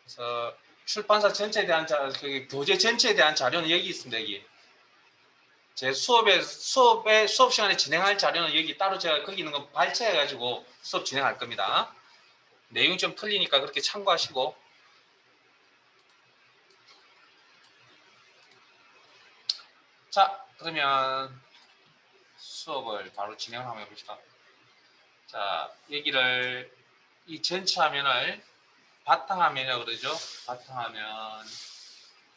그래서 출판사 전체에 대한 교재 전체에 대한 자료는 여기 있습니다. 여기 제 수업 시간에 진행할 자료는 여기 따로 제가 거기 있는 거 발췌해 가지고 수업 진행할 겁니다. 내용이 좀 틀리니까 그렇게 참고하시고. 자, 그러면 수업을 바로 진행을 한번 해봅시다. 자, 여기를 이 전체 화면을 바탕화면이라고 그러죠. 바탕화면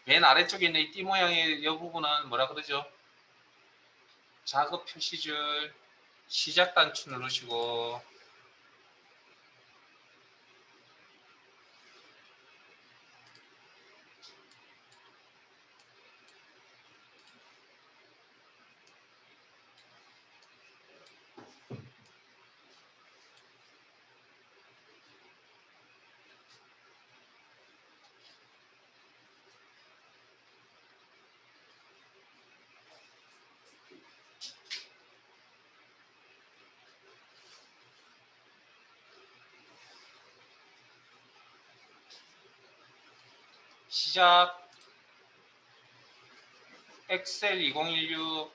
맨 아래쪽에 있는 이 띠 모양의 이 부분은 뭐라 그러죠? 작업 표시줄 시작 단추 누르시고, 시작 엑셀 2016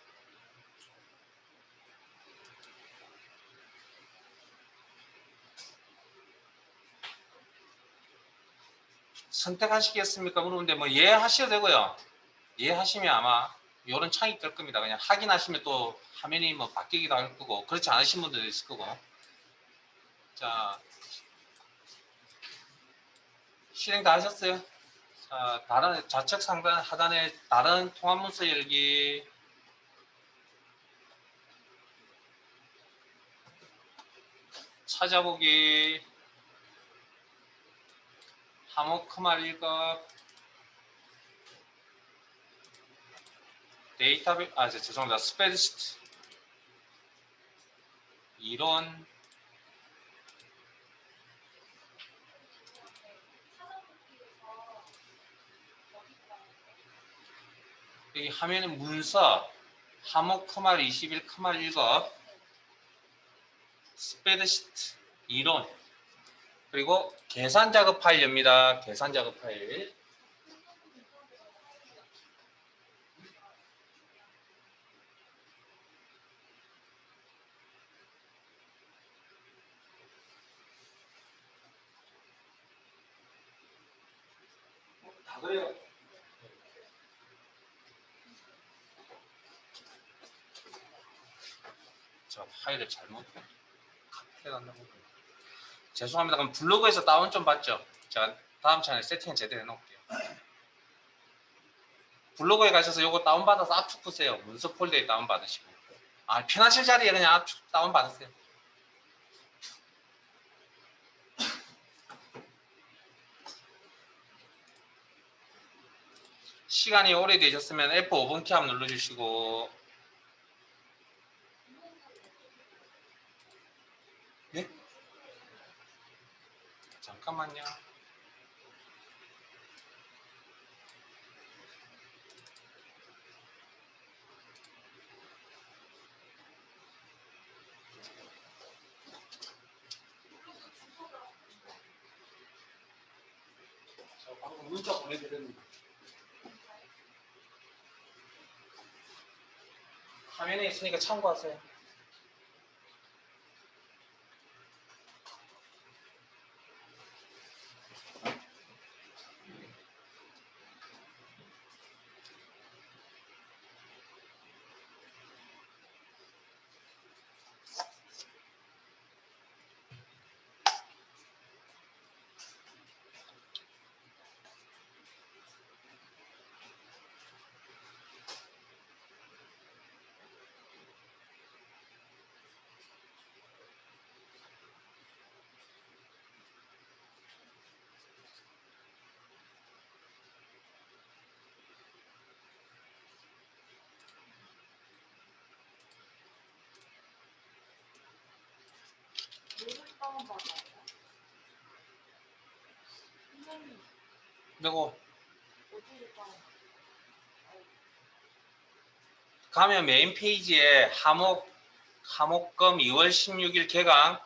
선택하시겠습니까? 물어보는데 뭐 예 하셔도 되고요. 예 하시면 아마 이런 창이 뜰 겁니다. 그냥 확인하시면 또 화면이 뭐 바뀌기도 할 거고, 그렇지 않으신 분들도 있을 거고. 자, 실행 다 하셨어요? 자, 다른 좌측 상단 하단에 다른 통합 문서 열기, 찾아보기, 하목 크말 1급, 데이터베이스, 죄송합니다. 스프레드시트, 이론, 여기 화면에 문서, 하목 크말 21 크말 1급, 스프레드시트, 이론. 그리고 계산 작업 파일 엽니다. 계산 작업 파일. 다 그래요. 저 파일을 잘못 해놨나고. 죄송합니다. 그럼 블로그에서 다운 좀 받죠. 제가 다음 차례 세팅 제대로 해놓을게요. 블로그에 가셔서 요거 다운받아서 압축 푸세요. 문서 폴더에 다운받으시고. 아, 편하실 자리에 그냥 압축 다운받으세요. 시간이 오래되셨으면 F5번 키 한번 눌러주시고. 네? 잠깐만요. 저 방금 문자 보내드렸는데 화면에 있으니까 참고하세요. 그리고 가면 메인 페이지에 하목금 2월 16일 개강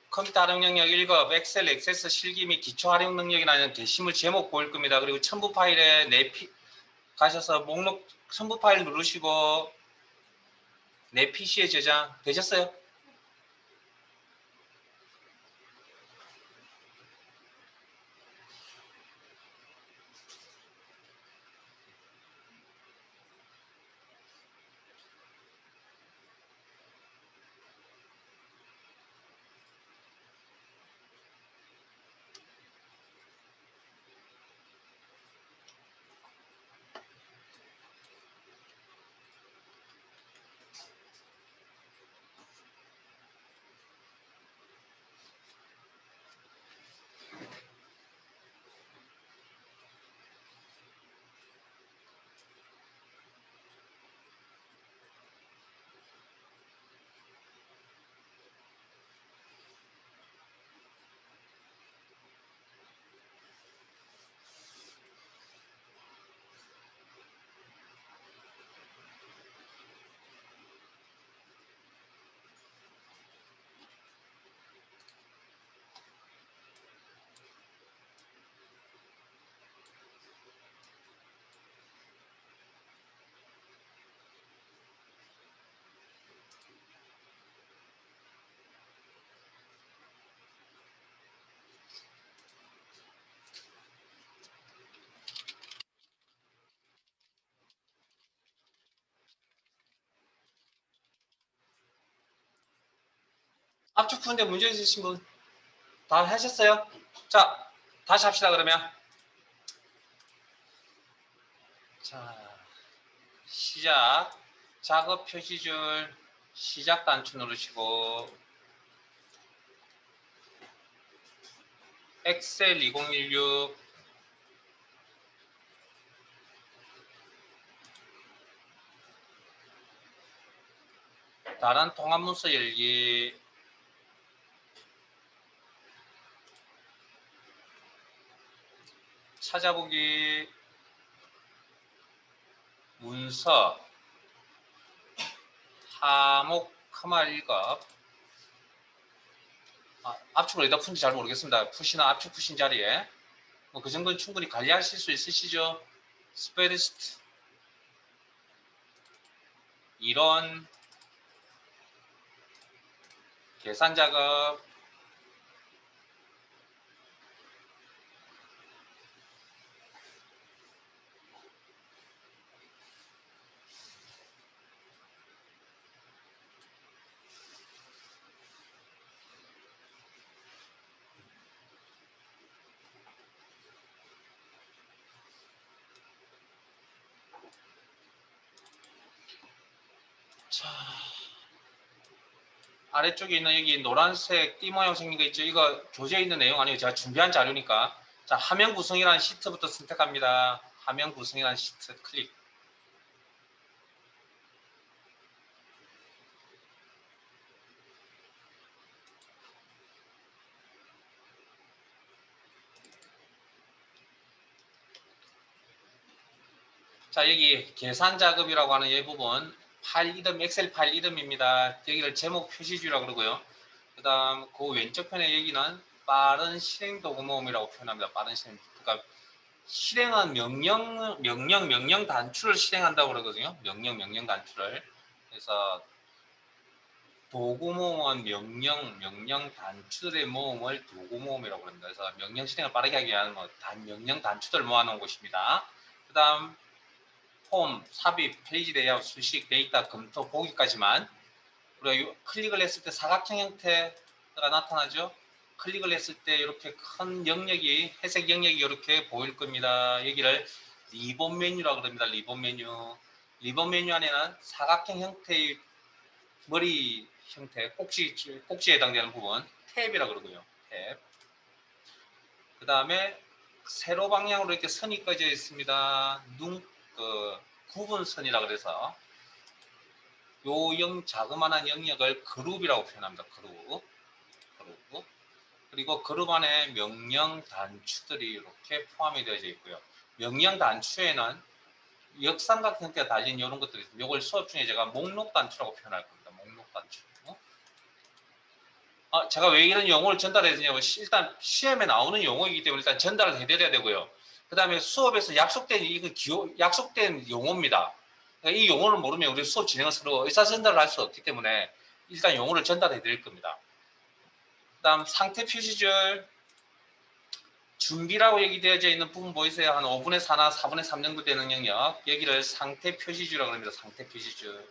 컴퓨터 활용 능력 1급 엑셀 액세스 실기 및 기초 활용 능력이라는 게시물 제목 보일 겁니다. 그리고 첨부 파일에 가셔서 목록 첨부 파일 누르시고 내 PC에 저장 되셨어요? 압축 푸는데 문제 있으신 분 다 하셨어요? 자, 다시 합시다 그러면. 자, 시작. 작업 표시줄 시작 단추 누르시고 엑셀 2016 다른 통합 문서 열기 찾아보기 문서 하목 커마 1급 압축을 어디다 푼지 잘 모르겠습니다. 푸시나 압축 푸신 자리에 뭐 그 정도는 충분히 관리하실 수 있으시죠? 스프레드시트 이론 계산 작업 자, 아래쪽에 있는 여기 노란색 띠 모양 생긴 거 있죠? 이거 교재에 있는 내용 아니에요. 제가 준비한 자료니까. 자, 화면 구성이라는 시트부터 선택합니다. 화면 구성이라는 시트 클릭. 자, 여기 계산 작업이라고 하는 이 부분 파일 이름, 엑셀 파일 이름입니다. 여기를 제목 표시주라고 그러고요. 그 다음 그 왼쪽 편에 여기는 빠른 실행 도구 모음이라고 표현합니다. 빠른 실행. 그러니까 실행은 명령 단추를 실행한다고 그러거든요. 명령 단추를. 그래서 도구 모음은 명령 단추들의 모음을 도구 모음이라고 합니다. 그래서 명령 실행을 빠르게 하기 위한 명령 단추들 모아놓은 곳입니다. 그 다음 폼, 삽입, 페이지 레이아웃, 수식, 데이터, 검토, 보기까지만 우리가 클릭을 했을 때 사각형 형태가 나타나죠. 클릭을 했을 때 이렇게 큰 영역이 회색 영역이 이렇게 보일 겁니다. 여기를 리본 메뉴라고 합니다. 리본 메뉴. 리본 메뉴 안에는 사각형 형태의 머리 형태, 꼭지에 해당되는 부분 탭이라고 그러고요. 탭. 그 다음에 세로 방향으로 이렇게 선이 꺼져 있습니다. 구분선이라 그래서 요 자그마한 영역을 그룹이라고 표현합니다. 그룹. 그리고 그룹 안에 명령 단추들이 이렇게 포함이 되어져 있고요. 명령 단추에는 역삼각 형태가 달린 이런 것들이 있습니다. 이걸 수업 중에 제가 목록 단추라고 표현할 겁니다. 목록 단추. 제가 왜 이런 용어를 전달해야 되냐면 일단 시험에 나오는 용어이기 때문에 일단 전달을 해드려야 되고요. 그 다음에 수업에서 약속된 용어입니다. 그러니까 이 용어를 모르면 우리 수업 진행을 서로 의사전달을 할 수 없기 때문에 일단 용어를 전달해 드릴 겁니다. 그 다음 상태 표시줄 준비라고 얘기되어져 있는 부분 보이세요? 한 5분의 4나 4분의 3 정도 되는 영역 여기를 상태 표시줄이라고 합니다. 상태 표시줄.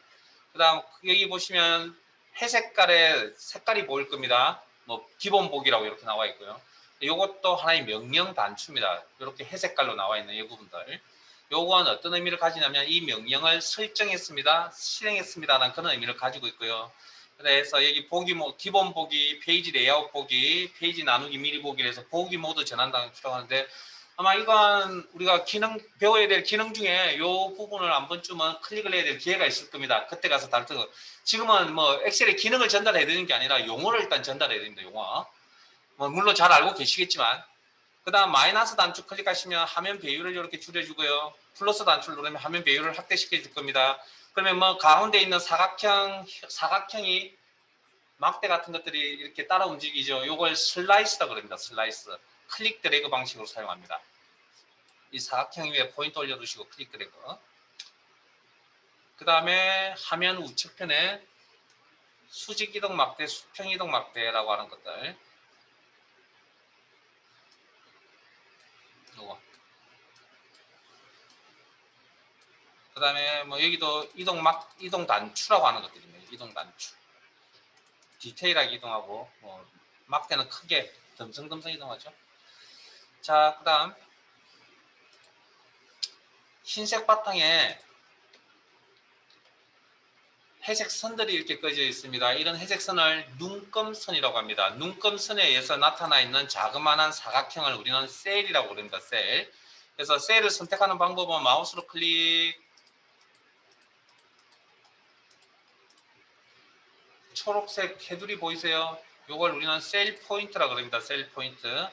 그 다음 여기 보시면 회색깔의 색깔이 보일 겁니다. 뭐 기본 보기라고 이렇게 나와 있고요. 이것도 하나의 명령 단추입니다. 이렇게 회색깔로 나와 있는 이 부분들. 요건 어떤 의미를 가지냐면 이 명령을 설정했습니다. 실행했습니다라는 그런 의미를 가지고 있고요. 그래서 여기 보기 기본 보기, 페이지 레이아웃 보기, 페이지 나누기 미리 보기를 해서 보기 모드 전환당을 하는데 아마 이건 우리가 배워야 될 기능 중에 이 부분을 한 번쯤은 클릭을 해야 될 기회가 있을 겁니다. 그때 가서 다룰 거. 지금은 뭐 엑셀의 기능을 전달해야 되는 게 아니라 용어를 일단 전달해야 됩니다. 용어. 뭐 물론 잘 알고 계시겠지만 그 다음 마이너스 단추 클릭하시면 화면 배율을 이렇게 줄여주고요. 플러스 단추를 누르면 화면 배율을 확대시켜 줄 겁니다. 그러면 뭐 가운데 있는 사각형이 막대 같은 것들이 이렇게 따라 움직이죠. 이걸 슬라이스라고 합니다. 슬라이스. 클릭 드래그 방식으로 사용합니다. 이 사각형 위에 포인트 올려두시고 클릭 드래그. 그 다음에 화면 우측편에 수직 이동 막대, 수평 이동 막대라고 하는 것들. 요거. 그 다음에 뭐 여기도 이동 단추라고 하는 것들입니다. 이동 단추. 디테일하게 이동하고 뭐 막대는 크게 듬성듬성 이동하죠. 자, 그 다음 흰색 바탕에 회색 선들이 이렇게 꺼져 있습니다. 이런 회색 선을 눈금선이라고 합니다. 눈금선에 의해서 나타나 있는 자그마한 사각형을 우리는 셀이라고 부릅니다. 셀. 그래서 셀을 선택하는 방법은 마우스로 클릭, 초록색 테두리 보이세요? 이걸 우리는 셀 포인트라고 합니다. 셀 포인트.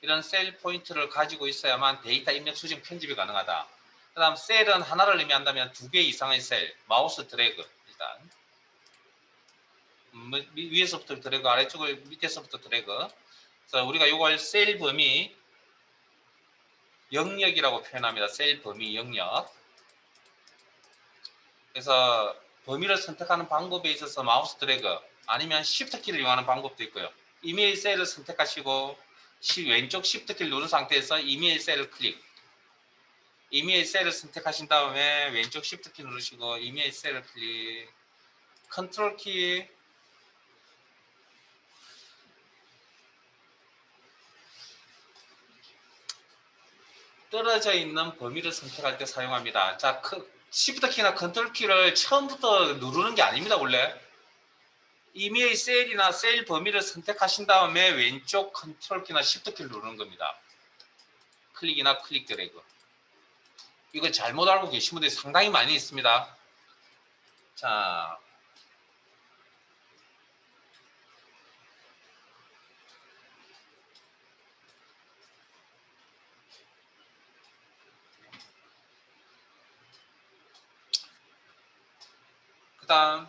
이런 셀 포인트를 가지고 있어야만 데이터 입력, 수정, 편집이 가능하다. 그 다음 셀은 하나를 의미한다면 2개 이상의 셀, 마우스 드래그 일단 위에서부터 드래그, 아래쪽을 밑에서부터 드래그. 그래서 우리가 이걸 셀 범위 영역이라고 표현합니다. 셀 범위 영역. 그래서 범위를 선택하는 방법에 있어서 마우스 드래그 아니면 Shift 키를 이용하는 방법도 있고요. 이메일 셀을 선택하시고 왼쪽 Shift 키를 누른 상태에서 이메일 셀을 클릭. 이메일 셀을 선택하신 다음에 왼쪽 Shift 키 누르시고 이메일 셀을 클릭. 컨트롤 키 떨어져 있는 범위를 선택할 때 사용합니다. 자, Shift 키나 컨트롤 키를 처음부터 누르는 게 아닙니다. 원래 이메일 셀이나 셀 범위를 선택하신 다음에 왼쪽 컨트롤 키나 Shift 키를 누르는 겁니다. 클릭이나 클릭 드래그. 이거 잘못 알고 계신 분들이 상당히 많이 있습니다. 자, 그 다음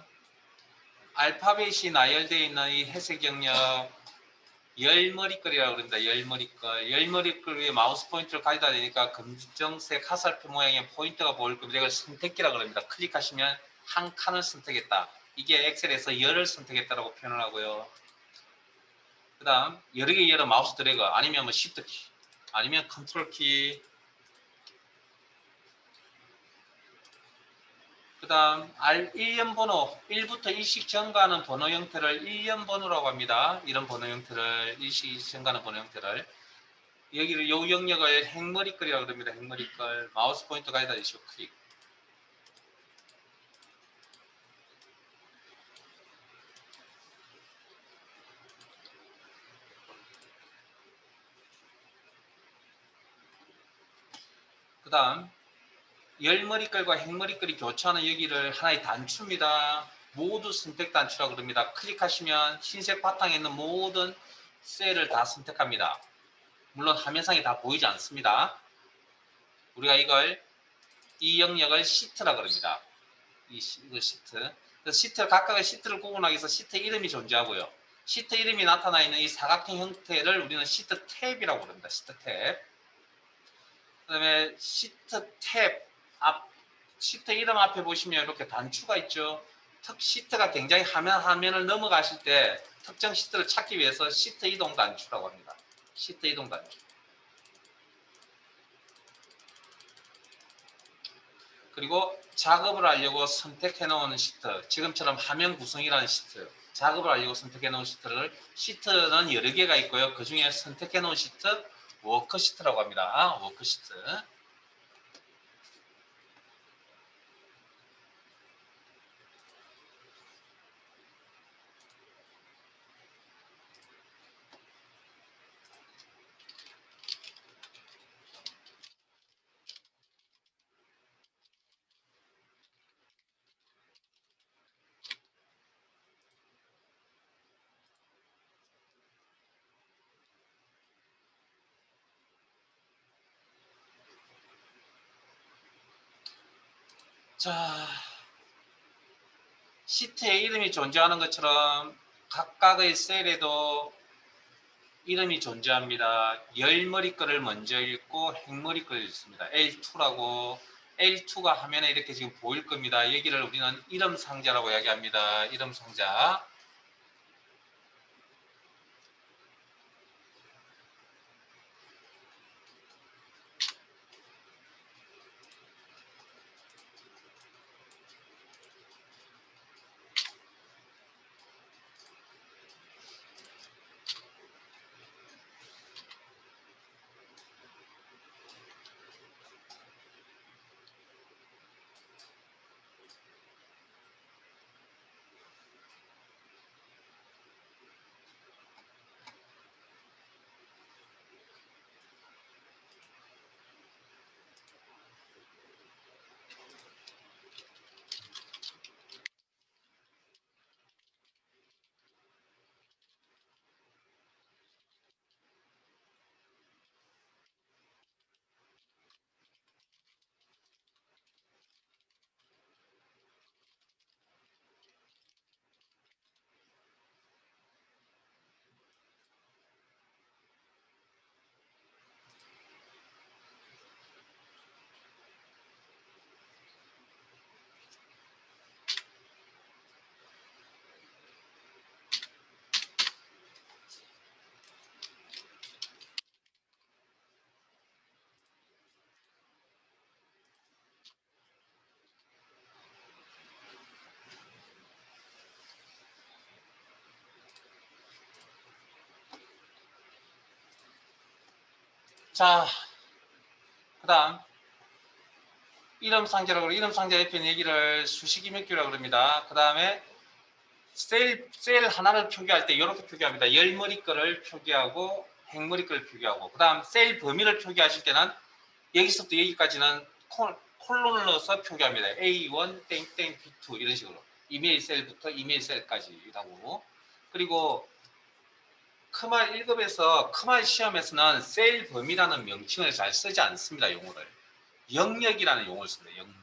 알파벳이 나열되어 있는 이 회색 영역 열머리글이라고 그럽니다. 열머리글. 열머리글 위에 마우스 포인트를 가져다 대니까 검정색 화살표 모양의 포인트가 보일 겁니다. 이걸 선택기라고 합니다. 클릭하시면 한 칸을 선택했다. 이게 엑셀에서 열을 선택했다라고 표현을 하고요. 그 다음 여러 개 열은 마우스 드래그 아니면 뭐 Shift 키 아니면 컨트롤 키. 그 다음 R1년 번호 1부터 일씩 증가하는 번호 형태를 1년 번호라고 합니다. 이런 번호 형태를 일씩 증가하는 번호 형태를 여기를 요 영역을 행머리글이라고 합니다. 행머리글 마우스 포인트 가져다 주시고 클릭. 그 다음 열머리글과 행머리글이 교차하는 여기를 하나의 단추입니다. 모두 선택 단추라고 합니다. 클릭하시면 흰색 바탕에 있는 모든 셀을 다 선택합니다. 물론 화면상에 다 보이지 않습니다. 우리가 이 영역을 시트라고 합니다. 이거 시트. 시트 각각의 시트를 구분하기 위해서 시트 이름이 존재하고요. 시트 이름이 나타나 있는 이 사각형 형태를 우리는 시트 탭이라고 합니다. 시트 탭. 그 다음에 시트 탭 앞, 시트 이름 앞에 보시면 이렇게 단추가 있죠. 시트가 굉장히 화면을 넘어가실 때 특정 시트를 찾기 위해서 시트 이동 단추라고 합니다. 시트 이동 단추. 그리고 작업을 하려고 선택해 놓은 시트, 지금처럼 화면 구성이라는 시트, 작업을 하려고 선택해 놓은 시트는 여러 개가 있고요. 그 중에 선택해 놓은 시트, 워크 시트라고 합니다. 워크 시트. 자, 시트에 이름이 존재하는 것처럼 각각의 셀에도 이름이 존재합니다. 열머리 거를 먼저 읽고 행머리 거를 읽습니다. L2라고 L2가 화면에 이렇게 지금 보일 겁니다. 여기를 우리는 이름 상자라고 이야기합니다. 이름 상자. 자, 그 다음 이름 상자라고 이름 상자 옆에 있는 얘기를 수식 이맥규라고 그럽니다. 그 다음에 셀 하나를 표기할 때 이렇게 표기합니다. 열머리 거를 표기하고 행머리 거를 표기하고 그 다음 셀 범위를 표기하실 때는 여기서부터 여기까지는 콜론을 넣어서 표기합니다. A1 땡땡 B2 이런 식으로 이메일 셀부터 이메일 셀까지라고. 그리고 크말 1급에서 크말 시험에서는 셀 범위라는 명칭을 잘 쓰지 않습니다. 용어를 영역이라는 용어를 씁니다. 영역.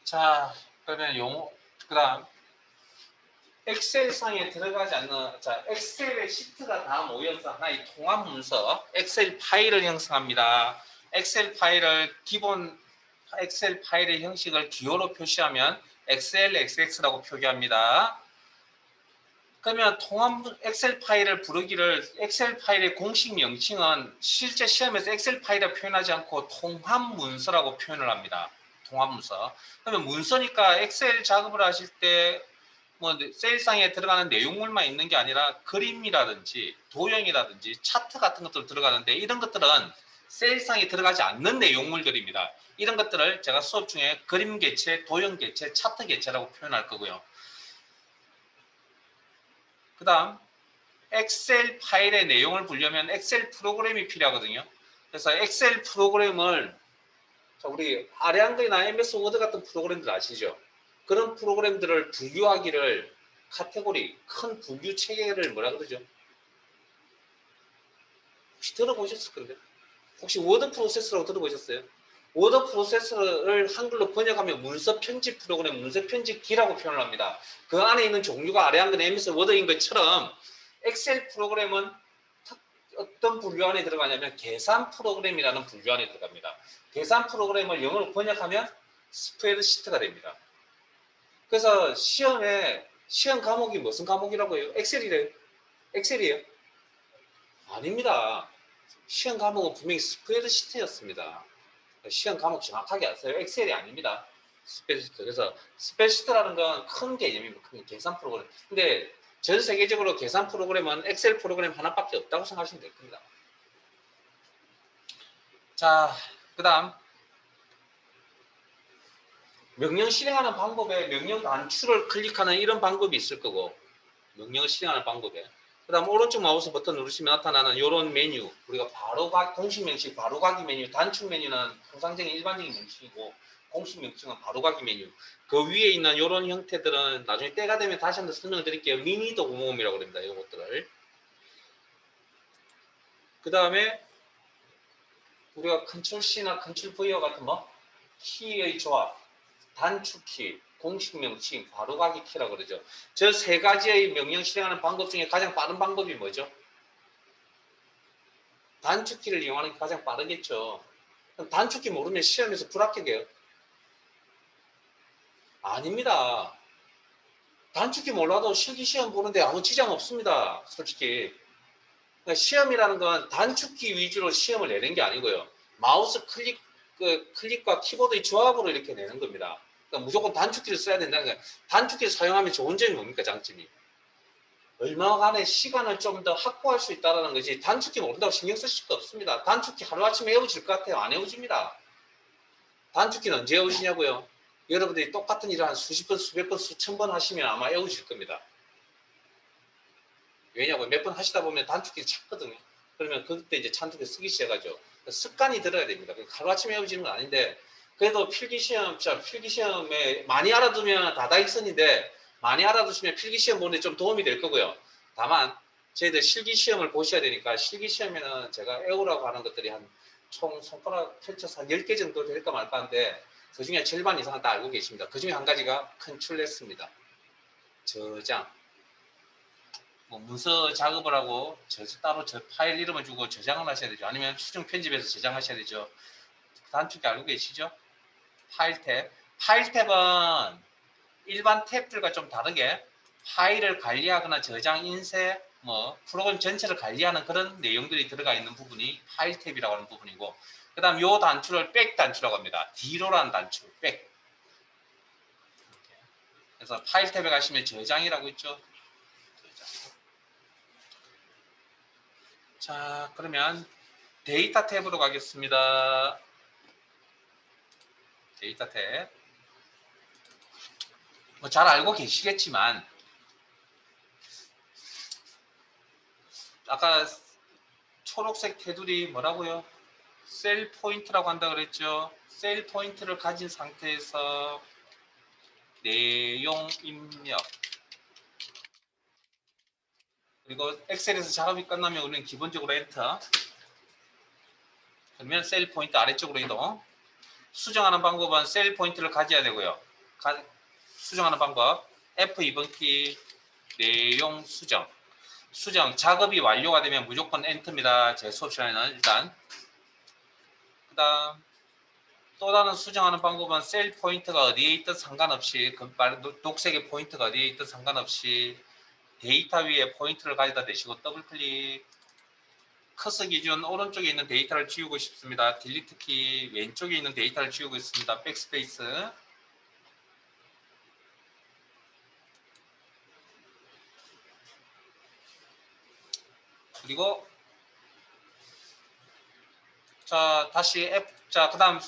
자, 그러면 용어, 그 다음, 엑셀상에 들어가지 않는, 자, 엑셀의 시트가 다 모여서 하나의 통합 문서, 엑셀 파일을 형성합니다. 엑셀 파일을 기본 엑셀 파일의 형식을 기호로 표시하면 XLXX라고 표기합니다. 그러면 통합 엑셀 파일을 부르기를 엑셀 파일의 공식 명칭은 실제 시험에서 엑셀 파일을 표현하지 않고 통합 문서라고 표현을 합니다. 통합 문서. 그러면 문서니까 엑셀 작업을 하실 때 뭐 셀상에 들어가는 내용물만 있는 게 아니라 그림이라든지 도형이라든지 차트 같은 것들 들어가는데 이런 것들은 셀상에 들어가지 않는 내용물들입니다. 이런 것들을 제가 수업 중에 그림 개체, 도형 개체, 차트 개체라고 표현할 거고요. 그 다음 엑셀 파일의 내용을 보려면 엑셀 프로그램이 필요하거든요. 그래서 엑셀 프로그램을 우리 아래한글이나 MS 워드 같은 프로그램들 아시죠? 그런 프로그램들을 분류하기를 카테고리, 큰 분류 체계를 뭐라 그러죠? 혹시 들어보셨을 건데? 혹시 워드 프로세서라고 들어보셨어요? 워드 프로세서를 한글로 번역하면 문서 편집 프로그램, 문서 편집기라고 표현을 합니다. 그 안에 있는 종류가 아래 한글 MS 워드인 것처럼 엑셀 프로그램은 어떤 분류 안에 들어가냐면 계산 프로그램이라는 분류 안에 들어갑니다. 계산 프로그램을 영어로 번역하면 스프레드시트가 됩니다. 그래서 시험에 시험 과목이 무슨 과목이라고 해요? 엑셀이래요. 엑셀이에요? 아닙니다. 시험 과목은 분명히 스프레드시트였습니다. 시험 과목 정확하게 아세요? 엑셀이 아닙니다. 스프레드시트. 그래서 스프레드시트라는 건 큰 개념입니다. 큰 계산 프로그램. 근데 전 세계적으로 계산 프로그램은 엑셀 프로그램 하나밖에 없다고 생각하시면 될 겁니다. 자, 그 다음 명령 실행하는 방법에 명령 단추를 클릭하는 이런 방법이 있을 거고 명령을 실행하는 방법에 그 다음 오른쪽 마우스 버튼 누르시면 나타나는 이런 메뉴 우리가 바로 공식 명칭 바로 가기 메뉴 단축 메뉴는 통상적인 일반적인 명칭이고 공식 명칭은 바로 가기 메뉴 그 위에 있는 이런 형태들은 나중에 때가 되면 다시 한번 설명을 드릴게요. 미니 도구모음이라고 합니다. 이런 것들을 그 다음에 우리가 컨트롤 C나 컨트롤 V와 같은 뭐 키의 조합 단축키, 공식 명칭, 바로가기 키라고 그러죠. 저 세 가지의 명령 실행하는 방법 중에 가장 빠른 방법이 뭐죠? 단축키를 이용하는 게 가장 빠르겠죠. 단축키 모르면 시험에서 불합격해요. 아닙니다. 단축키 몰라도 실기 시험 보는데 아무 지장 없습니다. 솔직히. 그러니까 시험이라는 건 단축키 위주로 시험을 내는 게 아니고요. 마우스 클릭과 키보드의 조합으로 이렇게 내는 겁니다. 그러니까 무조건 단축키를 써야 된다는 거예요. 단축키를 사용하면 좋은 점이 뭡니까? 장점이. 얼마간의 시간을 좀 더 확보할 수 있다는 것이 단축키 모른다고 신경 쓰실 거 없습니다. 단축키 하루아침에 외워질 것 같아요? 안 외워집니다. 단축키는 언제 외우시냐고요? 여러분들이 똑같은 일을 한 수십 번, 수백 번, 수천 번 하시면 아마 외우실 겁니다. 왜냐고 몇 번 하시다 보면 단축키를 찾거든요. 그러면 그때 이제 단축키 쓰기 시작하죠. 습관이 들어야 됩니다. 하루아침에 외워지는 건 아닌데 그래도 필기시험에 많이 알아두면 다다익선인데 많이 알아두시면 필기시험 보는데 좀 도움이 될 거고요. 다만 저희들 실기시험을 보셔야 되니까 실기시험에는 제가 외우라고 하는 것들이 한 총 손가락 펼쳐서 한 10개 정도 될까 말까 하는데 그 중에 절반 이상은 다 알고 계십니다. 그 중에 한 가지가 컨트롤S입니다. 저장. 뭐 문서 작업을 하고 따로 파일 이름을 주고 저장을 하셔야 되죠. 아니면 수정 편집해서 저장하셔야 되죠. 단축키 알고 계시죠? 파일 탭. 파일 탭은 일반 탭들과 좀 다르게 파일을 관리하거나 저장, 인쇄, 뭐 프로그램 전체를 관리하는 그런 내용들이 들어가 있는 부분이 파일 탭이라고 하는 부분이고, 그 다음 요 단추를 백 단추라고 합니다. 뒤로라는 단추, 백. 그래서 파일 탭에 가시면 저장이라고 있죠. 자, 그러면 데이터 탭으로 가겠습니다. 데이터 탭. 뭐 잘 알고 계시겠지만 아까 초록색 테두리 뭐라고요? 셀 포인트라고 한다 그랬죠. 셀 포인트를 가진 상태에서 내용 입력, 그리고 엑셀에서 작업이 끝나면 우리는 기본적으로 엔터. 그러면 셀 포인트 아래쪽으로 이동. 수정하는 방법은 셀 포인트를 가져야 되고요. 수정하는 방법 F2번 키, 내용 수정. 수정 작업이 완료가 되면 무조건 엔터입니다. 제 수업 시간에는 일단. 그 다음 또 다른 수정하는 방법은 셀 포인트가 어디에 있든 상관없이, 녹색의 포인트가 어디에 있든 상관없이 데이터 위에 포인트를 가져다 대시고 더블 클릭. 커서 기준 오른쪽에 있는 데이터를 지우고 싶습니다. 딜리트 키. 왼쪽에 있는 데이터를 지우고 있습니다. 백스페이스. 그리고 자 다시 그 다음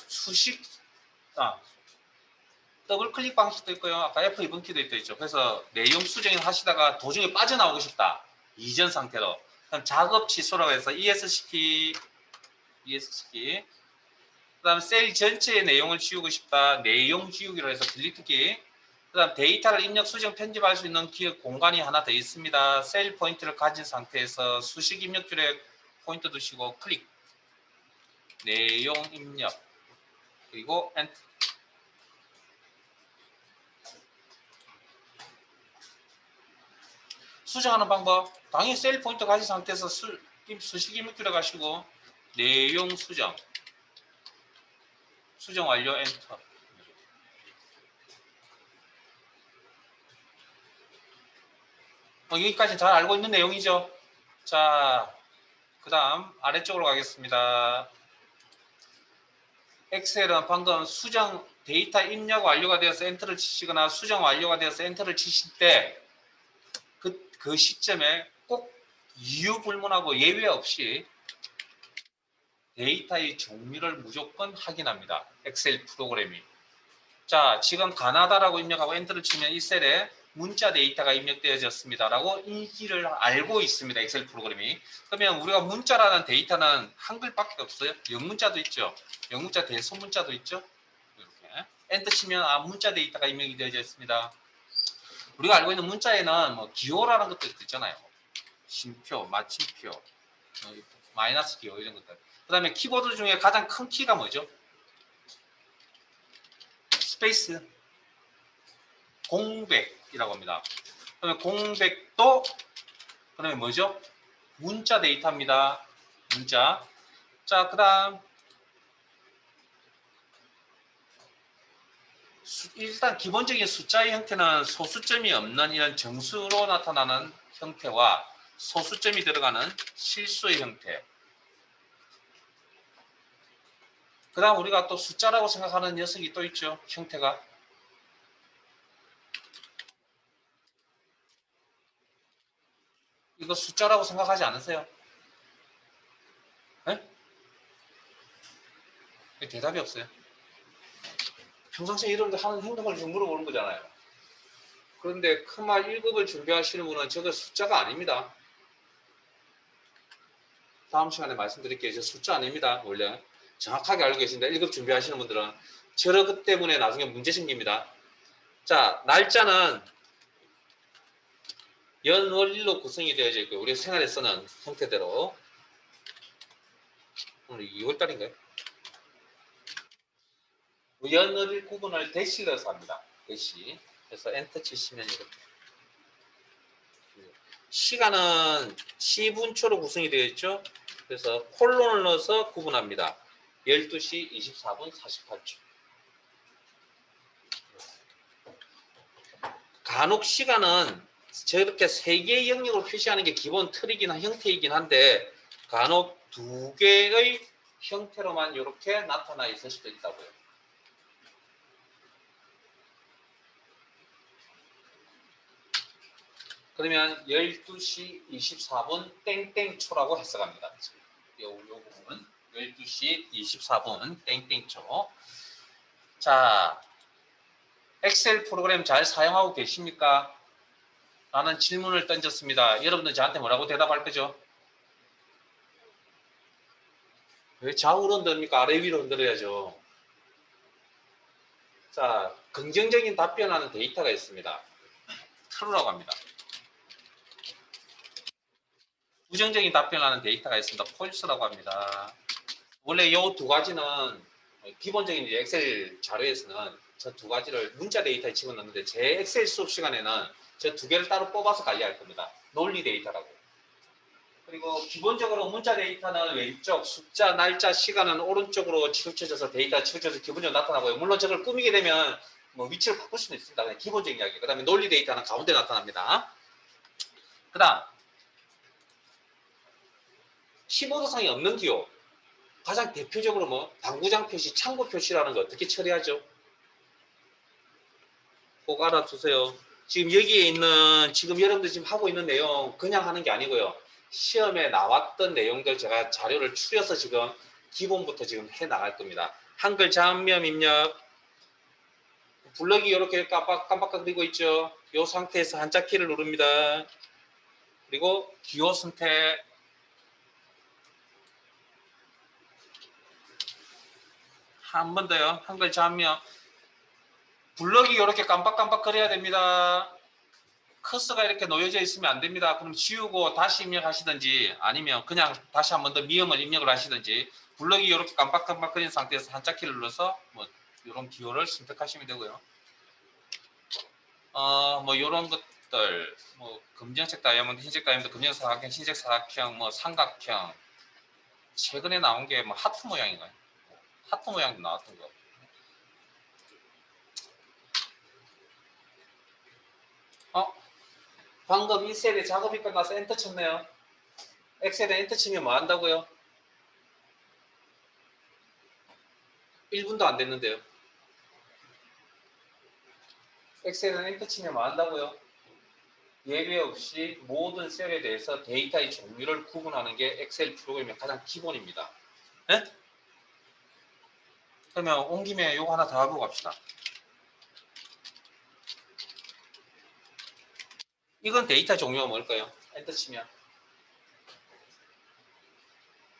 더블 클릭 방식도 있고요. 아까 F2번 키도 있죠. 그래서 내용 수정을 하시다가 도중에 빠져나오고 싶다. 이전 상태로. 그럼 작업 취소라고 해서 ESC 키. 그 다음 셀 전체의 내용을 지우고 싶다. 내용 지우기로 해서 딜리트 키. 그 다음 데이터를 입력, 수정, 편집할 수 있는 공간이 하나 더 있습니다. 셀 포인트를 가진 상태에서 수식 입력줄에 포인트 두시고 클릭. 내용 입력. 그리고 엔터. 수정하는 방법. 당연히 셀 포인트 가진 상태에서 수식 입력줄에 가시고 내용 수정. 수정 완료 엔터. 여기까지 잘 알고 있는 내용이죠. 자, 그 다음 아래쪽으로 가겠습니다. 엑셀은 방금 수정 데이터 입력 완료가 되어서 엔터를 치시거나 수정 완료가 되어서 엔터를 치실 때 그 시점에 꼭 이유 불문하고 예외 없이 데이터의 종류를 무조건 확인합니다. 엑셀 프로그램이. 자, 지금 가나다라고 입력하고 엔터를 치면 이 셀에 문자 데이터가 입력되어졌습니다라고 인지를 알고 있습니다. 엑셀 프로그램이. 그러면 우리가 문자라는 데이터는 한글밖에 없어요. 영문자도 있죠. 영문자 대소문자도 있죠. 이렇게 엔터 치면 문자 데이터가 입력이 되어져 있습니다. 우리가 알고 있는 문자에는 뭐 기호라는 것도 있잖아요. 쉼표, 마침표, 마이너스 기호 이런 것들. 그 다음에 키보드 중에 가장 큰 키가 뭐죠? 스페이스. 공백이라고 합니다. 그러면 공백도 그러면 뭐죠? 문자 데이터입니다. 문자. 자, 그 다음 일단 기본적인 숫자의 형태는 소수점이 없는 이런 정수로 나타나는 형태와 소수점이 들어가는 실수의 형태. 그 다음 우리가 또 숫자라고 생각하는 녀석이 또 있죠. 형태가. 이거 숫자라고 생각하지 않으세요? 네? 대답이 없어요. 평상시에 여러분들 하는 행동을 좀 물어보는 거잖아요. 그런데 크말 1급을 준비하시는 분은 저거 숫자가 아닙니다. 다음 시간에 말씀드릴게요. 저 숫자 아닙니다. 원래 정확하게 알고 계신데 1급 준비하시는 분들은 저러기 때문에 나중에 문제 생깁니다. 자, 날짜는 연월일로 구성이 되어져 있고 우리 생활에 쓰는 형태대로 오늘 2월달인가요? 연월일 구분을 대시로 해서 합니다. 대시. 그래서 엔터 치시면 이렇게. 시간은 시분초로 구성이 되어 있죠. 그래서 콜론을 넣어서 구분합니다. 12시 24분 48초. 간혹 시간은 저렇게 세 개의 영역을 표시하는 게 기본 틀이긴 형태이긴 한데 간혹 두 개의 형태로만 이렇게 나타나 있을 수도 있다고요. 그러면 12시 24분 땡땡초라고 해석합니다. 요 부분 12시 24분 땡땡초. 자, 엑셀 프로그램 잘 사용하고 계십니까? 라는 질문을 던졌습니다. 여러분들 저한테 뭐라고 대답할 거죠? 왜 좌우로 흔듭니까? 아래 위로 흔들어야죠. 자, 긍정적인 답변하는 데이터가 있습니다. true라고 합니다. 부정적인 답변하는 데이터가 있습니다. false라고 합니다. 원래 이 두 가지는 기본적인 엑셀 자료에서는 저 두 가지를 문자 데이터에 집어넣는데 제 엑셀 수업 시간에는 저 두 개를 따로 뽑아서 관리할 겁니다. 논리 데이터라고. 그리고 기본적으로 문자 데이터는 왼쪽 숫자, 날짜, 시간은 오른쪽으로 치우쳐져서 데이터가 치우쳐져서 기본적으로 나타나고요. 물론 저걸 꾸미게 되면 뭐 위치를 바꿀 수도 있습니다. 그냥 기본적인 이야기. 그 다음에 논리 데이터는 가운데 나타납니다. 그 다음 키보드상이 없는 기호. 가장 대표적으로 뭐 당구장 표시, 창구 표시라는 거 어떻게 처리하죠? 꼭 알아두세요. 지금 여기에 있는 지금 여러분들 지금 하고 있는 내용 그냥 하는 게 아니고요. 시험에 나왔던 내용들 제가 자료를 추려서 지금 기본부터 지금 해 나갈 겁니다. 한글 자음면 입력, 블럭이 이렇게 깜빡깜빡거리고 있죠. 이 상태에서 한자 키를 누릅니다. 그리고 기호 선택, 한 번 더요. 한글 자음면, 블럭이 이렇게 깜빡깜빡거려야 됩니다. 커서가 이렇게 놓여져 있으면 안 됩니다. 그럼 지우고 다시 입력하시든지 아니면 그냥 다시 한 번 더 미음을 입력을 하시든지 블럭이 이렇게 깜빡깜빡거리는 상태에서 한자 키를 눌러서 뭐 이런 기호를 선택하시면 되고요. 뭐 이런 것들 뭐 검정색 다이아몬드, 흰색 다이아몬드, 검정색 사각형, 흰색 사각형, 뭐 삼각형 최근에 나온 게 뭐 하트 모양인가요? 하트 모양도 나왔던 거. 방금 이 셀에 작업이 끝나서 엔터 쳤네요. 엑셀에 엔터 치면 뭐 한다고요? 1분도 안 됐는데요. 엑셀은 엔터 치면 뭐 한다고요? 예외 없이 모든 셀에 대해서 데이터의 종류를 구분하는 게 엑셀 프로그램의 가장 기본입니다. 네? 그러면 온 김에 이거 하나 더 하고 갑시다. 이건 데이터 종류가 뭘까요? 엔터 치면.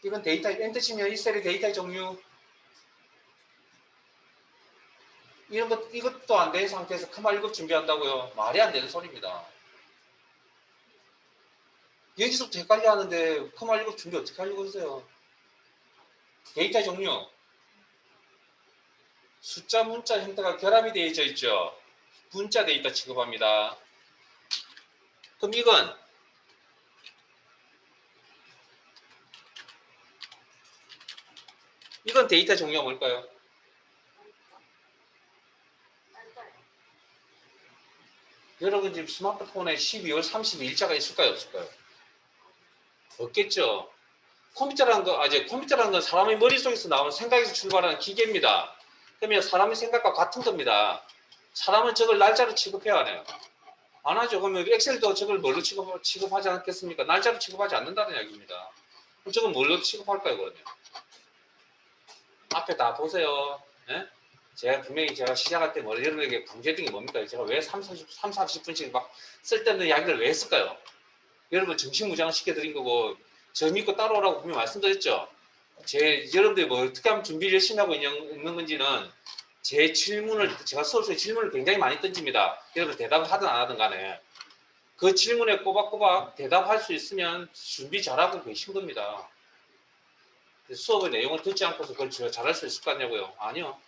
이건 데이터, 엔터 치면 이 셀의 데이터의 종류. 이런 것, 이것도 안 된 상태에서 커마 1급 준비한다고요? 말이 안 되는 소리입니다. 여기서부터 헷갈려 하는데 커마 1급 준비 어떻게 하려고 했어요? 데이터 종류. 숫자, 문자 형태가 결합이 되어져 있죠. 문자 데이터 취급합니다. 그럼 이건 데이터 종류가 뭘까요? 여러분 지금 스마트폰에 12월 32일자가 있을까요? 없을까요? 없겠죠. 컴퓨터라는 건 사람의 머릿속에서 나오는 생각에서 출발하는 기계입니다. 그러면 사람의 생각과 같은 겁니다. 사람은 저걸 날짜로 취급해야 하네요. 안 하죠. 그러면 엑셀도 저걸 뭘로 취급하지 않겠습니까? 날짜로 취급하지 않는다는 이야기입니다. 그럼 저건 뭘로 취급할까요, 그러면? 앞에 다 보세요. 예? 제가 분명히 제가 시작할 때 여러분에게 강조했던 게 뭡니까? 제가 왜 40분씩 막 쓸데없는 이야기를 왜 했을까요? 여러분 정신무장을 시켜드린 거고 저 믿고 따라오라고 분명히 말씀드렸죠. 여러분들이 뭐 어떻게 하면 준비를 열심히 하고 있는 건지는 제가 수업에서 질문을 굉장히 많이 던집니다. 여러분 대답을 하든 안 하든 간에 그 질문에 꼬박꼬박 대답할 수 있으면 준비 잘하고 계신 겁니다. 수업의 내용을 듣지 않고서 그걸 제가 잘할 수 있을 것 같냐고요? 아니요.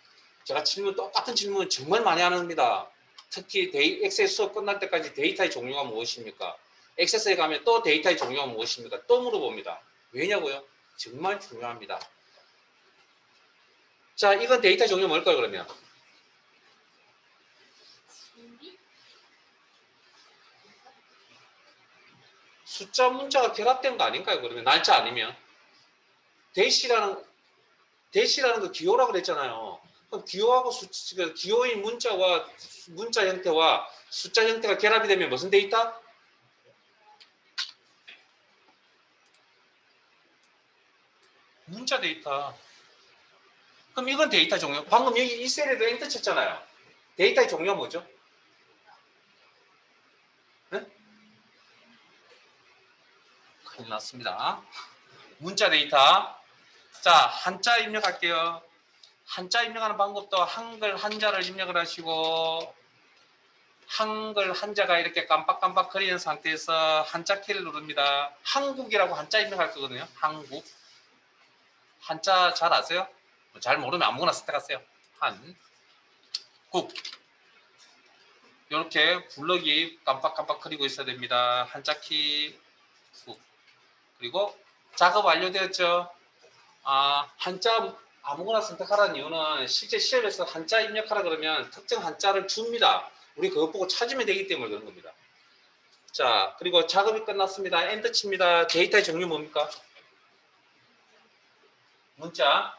제가 똑같은 질문 정말 많이 합니다. 특히 엑셀 수업 끝날 때까지 데이터의 종류가 무엇입니까? 엑세스에 가면 또 데이터의 종류가 무엇입니까? 또 물어봅니다. 왜냐고요? 정말 중요합니다. 자, 이건 데이터 종류 뭘까요, 그러면? 숫자 문자가 결합된 거 아닌가요, 그러면? 날짜 아니면? 대시라는 거 기호라고 그랬잖아요. 그럼 기호하고 기호의 문자 형태와 숫자 형태가 결합이 되면 무슨 데이터? 문자 데이터. 그럼 이건 데이터 종류. 방금 여기 이 셀에도 엔터 쳤잖아요. 데이터의 종류가 뭐죠? 네? 큰일 났습니다. 문자 데이터. 자, 한자 입력할게요. 한자 입력하는 방법도 한글 한자를 입력을 하시고 한글 한자가 이렇게 깜빡깜빡 거리는 상태에서 한자 키를 누릅니다. 한국이라고 한자 입력할 거거든요. 한국. 한자 잘 아세요? 잘 모르면 아무거나 선택하세요. 한국. 이렇게 블럭이 깜빡깜빡 거리고 있어야 됩니다. 한자 키 국. 그리고 작업 완료되었죠. 한자 아무거나 선택하라는 이유는 실제 시험에서 한자 입력하라 그러면 특정 한자를 줍니다. 우리 그것 보고 찾으면 되기 때문에 그런 겁니다. 자, 그리고 작업이 끝났습니다. 엔터 칩니다. 데이터의 종류 뭡니까? 문자.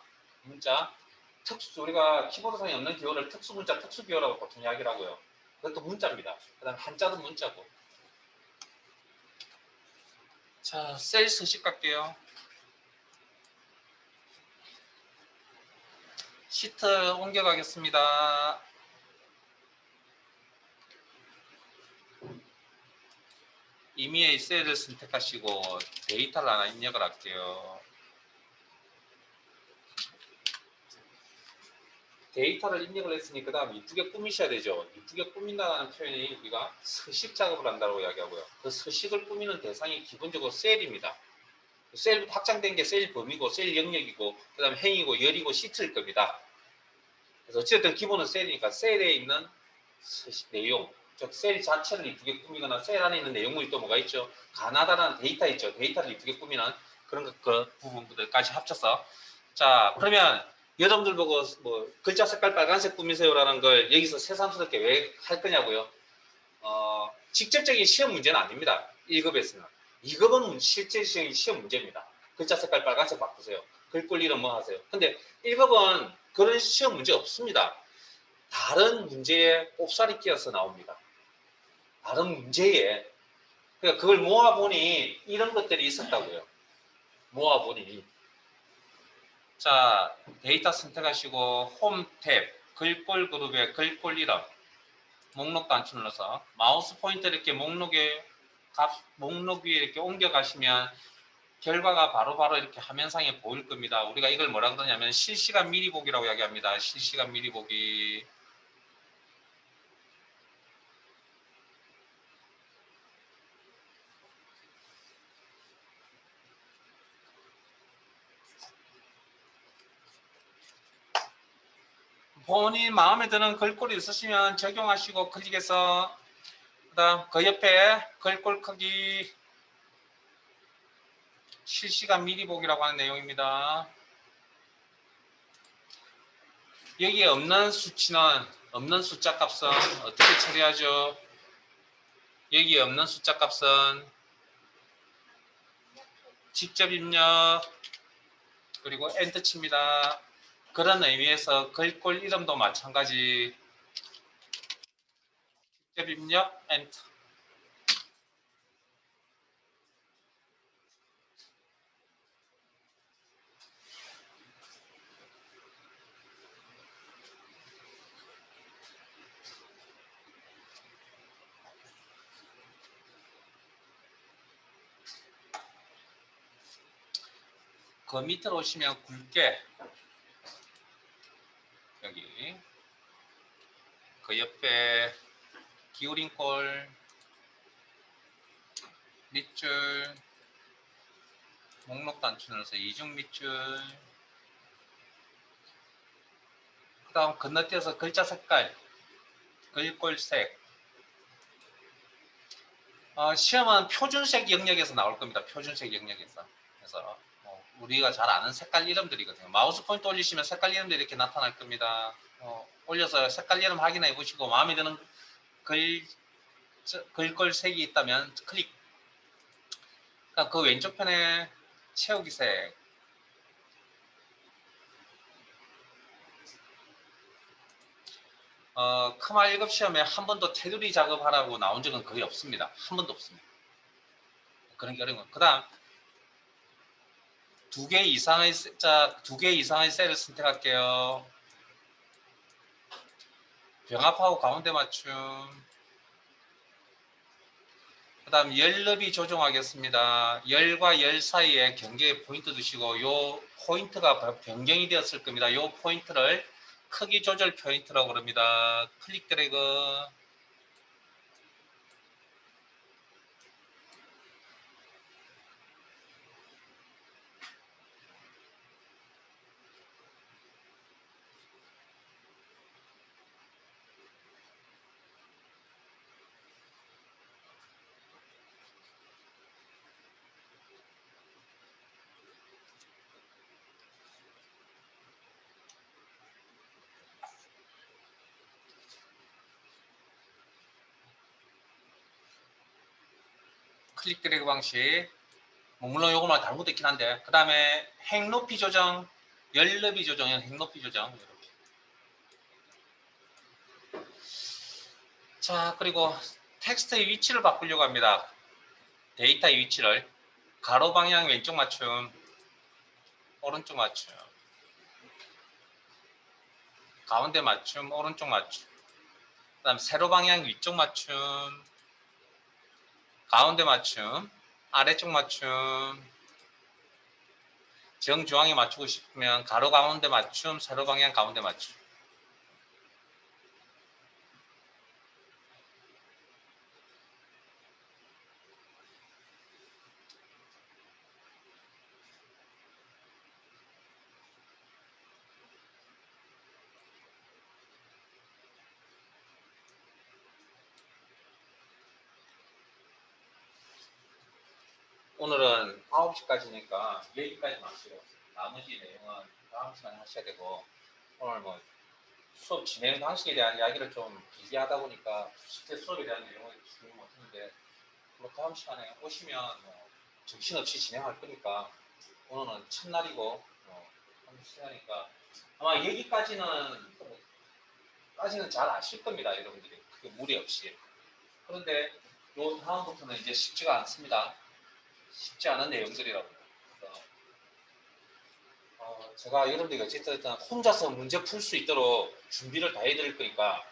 우리가 키보드상에 없는 기호를 특수문자, 특수기호라고 보통 이야기를 하고요. 그것도 문자입니다. 그 다음에 한자도 문자고. 자, 셀 서식 갈게요. 시트 옮겨가겠습니다. 임의의 셀을 선택하시고 데이터를 하나 입력을 할게요. 데이터를 입력을 했으니 그 다음 이쁘게 꾸미셔야 되죠. 이쁘게 꾸민다는 표현이 우리가 서식 작업을 한다고 이야기하고요. 그 서식을 꾸미는 대상이 기본적으로 셀입니다. 셀 확장된 게 셀 범위고 셀 영역이고 그 다음에 행이고 열이고 시트일 겁니다. 그래서 어쨌든 기본은 셀이니까 셀에 있는 내용, 즉 셀 자체를 이쁘게 꾸미거나 셀 안에 있는 내용물이 또 뭐가 있죠. 가나다라는 데이터 있죠. 데이터를 이쁘게 꾸미는 그런 그 부분들까지 합쳐서. 자, 그러면 여러분들 보고 뭐 글자 색깔 빨간색 꾸미세요라는 걸 여기서 새삼스럽게 왜 할 거냐고요. 직접적인 시험 문제는 아닙니다. 1급에서는. 2급은 실제 시험 문제입니다. 글자 색깔 빨간색 바꾸세요. 글꼴 이름 뭐 하세요. 근데 1급은 그런 시험 문제 없습니다. 다른 문제에 꼽살이 끼어서 나옵니다. 다른 문제에. 그러니까 그걸 모아보니 이런 것들이 있었다고요. 모아보니. 자, 데이터 선택하시고 홈 탭, 글꼴 그룹에 글꼴 이름, 목록 단추 눌러서 마우스 포인터 이렇게 목록 위에 이렇게 옮겨가시면 결과가 바로바로 이렇게 화면상에 보일 겁니다. 우리가 이걸 뭐라 그러냐면 실시간 미리 보기라고 이야기합니다. 실시간 미리 보기. 본인 마음에 드는 글꼴이 있으시면 적용하시고 클릭해서 그다음 그 옆에 글꼴 크기 실시간 미리 보기라고 하는 내용입니다. 여기에 없는 수치는 없는 숫자 값은 어떻게 처리하죠? 여기에 없는 숫자 값은 직접 입력 그리고 엔터 칩니다. 그런 의미에서 글꼴 이름도 마찬가지 직접 입력 엔터. 그 밑으로 오시면 굵게 여기 그 옆에 기울인 꼴 밑줄 목록 단추에서 이중 밑줄 그 다음 건너뛰어서 글자 색깔 글꼴색 시험은 표준색 영역에서 나올 겁니다. 표준색 영역에서. 그래서 우리가 잘 아는 색깔 이름들이거든요. 마우스 포인트 올리시면 색깔 이름들이 이렇게 나타날 겁니다. 올려서 색깔 이름 확인해 보시고 마음에 드는 글꼴색이 있다면 클릭. 그러니까 그 왼쪽 편에 채우기 색 크마 1급 시험에 한 번도 테두리 작업하라고 나온 적은 거의 없습니다. 한 번도 없습니다. 그런 게 어려운 거. 그 다음 두 개 이상의 셀을 선택할게요. 병합하고 가운데 맞춤. 그 다음 열 너비 조정하겠습니다. 열과 열 사이에 경계에 포인트 두시고 요 포인트가 변경이 되었을 겁니다. 요 포인트를 크기 조절 포인트라고 그럽니다. 클릭 드래그. 클릭 드래그 방식. 물론 요거만 다른 것도 있긴 한데 그 다음에 행 높이 조정, 열 너비 조정은 행 높이 조정 이렇게. 자 그리고 텍스트의 위치를 바꾸려고 합니다. 데이터의 위치를 가로 방향 왼쪽 맞춤, 오른쪽 맞춤, 가운데 맞춤, 오른쪽 맞춤. 그 다음 세로 방향 위쪽 맞춤, 가운데 맞춤, 아래쪽 맞춤. 정중앙에 맞추고 싶으면 가로 가운데 맞춤, 세로 방향 가운데 맞춤. 오늘은 9시까지니까 여기까지 마시고 나머지 내용은 다음 시간에 하셔야 되고 오늘 뭐 수업 진행 방식에 대한 이야기를 좀 길게 하다 보니까 실제 수업에 대한 내용을 진행 못했는데 뭐 다음 시간에 오시면 뭐 정신없이 진행할 거니까 오늘은 첫날이고 하는 시간이니까 아마 여기까지는 잘 아실 겁니다. 여러분들이 크게 무리 없이. 그런데 요 다음부터는 이제 쉽지가 않습니다. 쉽지 않은 내용들이라고. 제가 여러분들이 어쨌든 혼자서 문제 풀 수 있도록 준비를 다 해드릴 거니까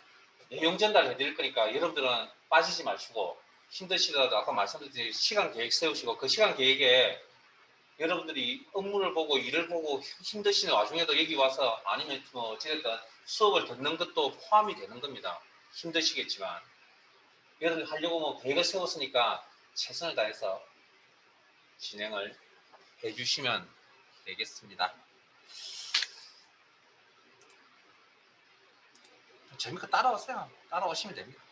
내용 전달 해드릴 거니까 여러분들은 빠지지 마시고 힘드시더라도 아까 말씀드린 시간 계획 세우시고 그 시간 계획에 여러분들이 업무를 보고 일을 보고 힘드시는 와중에도 여기 와서 아니면 뭐 어쨌든 수업을 듣는 것도 포함이 되는 겁니다. 힘드시겠지만 여러분들 하려고 뭐 계획을 세웠으니까 최선을 다해서 진행을 해주시면 되겠습니다. 재밌게 따라오세요. 따라오시면 됩니다.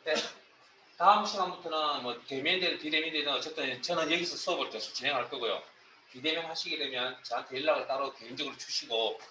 네. 다음 시간부터는 뭐 대면이든 비대면이든 어쨌든 저는 여기서 수업을 계속 진행할 거고요. 비대면 하시게 되면 저한테 연락을 따로 개인적으로 주시고